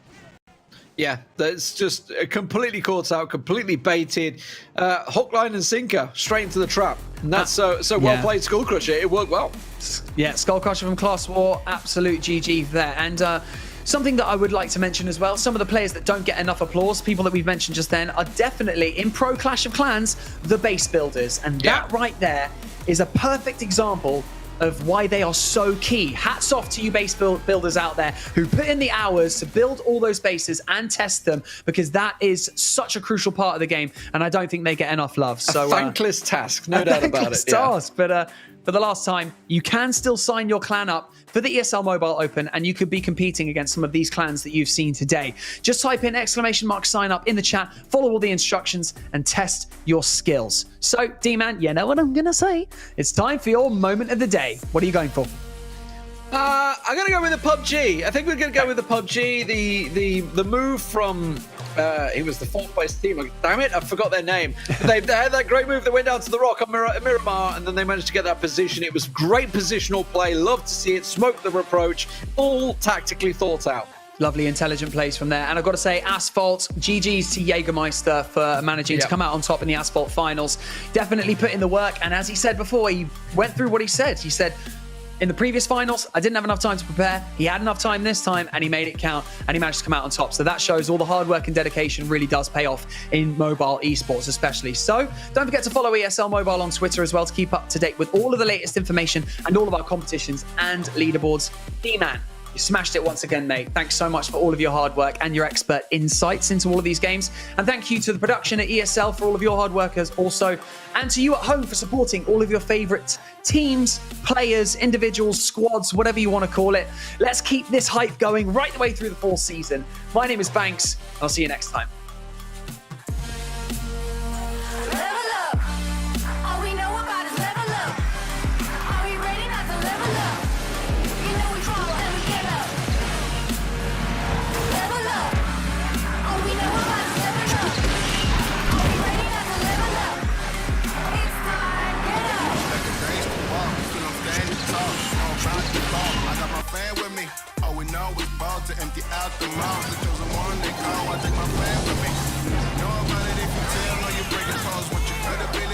Yeah, that's just completely caught out, completely baited. Hook, line, and sinker straight into the trap. And that's so well played, Skullcrusher. It worked well. Yeah, Skullcrusher from Class War, absolute GG there. And something that I would like to mention as well, some of the players that don't get enough applause, people that we've mentioned just then, are definitely, in Pro Clash of Clans, the base builders. And that right there is a perfect example of why they are so key. Hats off to you base builders out there who put in the hours to build all those bases and test them, because that is such a crucial part of the game, and I don't think they get enough love. So a thankless task, no doubt about it. Task, but for the last time, you can still sign your clan up for the ESL Mobile Open, and you could be competing against some of these clans that you've seen today. Just type in !sign up in the chat, follow all the instructions, and test your skills. So, D-Man, you know what I'm going to say. It's time for your moment of the day. What are you going for? I'm going to go with the PUBG. I think we're going to go with the PUBG. The move from... it was the 4th place team. Damn it, I forgot their name. But they had that great move that went down to the rock on Miramar, and then they managed to get that position. It was great positional play. Love to see it. Smoke the reproach. All tactically thought out. Lovely, intelligent plays from there. And I've got to say, Asphalt, GG's to Jägermeister for managing to come out on top in the Asphalt finals. Definitely put in the work. And as he said before, he went through what he said. He said, in the previous finals, I didn't have enough time to prepare. He had enough time this time, and he made it count, and he managed to come out on top. So that shows all the hard work and dedication really does pay off in mobile esports especially. So don't forget to follow ESL Mobile on Twitter as well to keep up to date with all of the latest information and all of our competitions and leaderboards. D-Man, you smashed it once again, mate. Thanks so much for all of your hard work and your expert insights into all of these games. And thank you to the production at ESL for all of your hard workers also. And to you at home for supporting all of your favorite teams, players, individuals, squads, whatever you want to call it. Let's keep this hype going right the way through the fall season. My name is Banks. I'll see you next time. To empty out the mouth, the chosen one they call. I take my plan with me. Know about it if you tell, or you break it, cause what you could have been.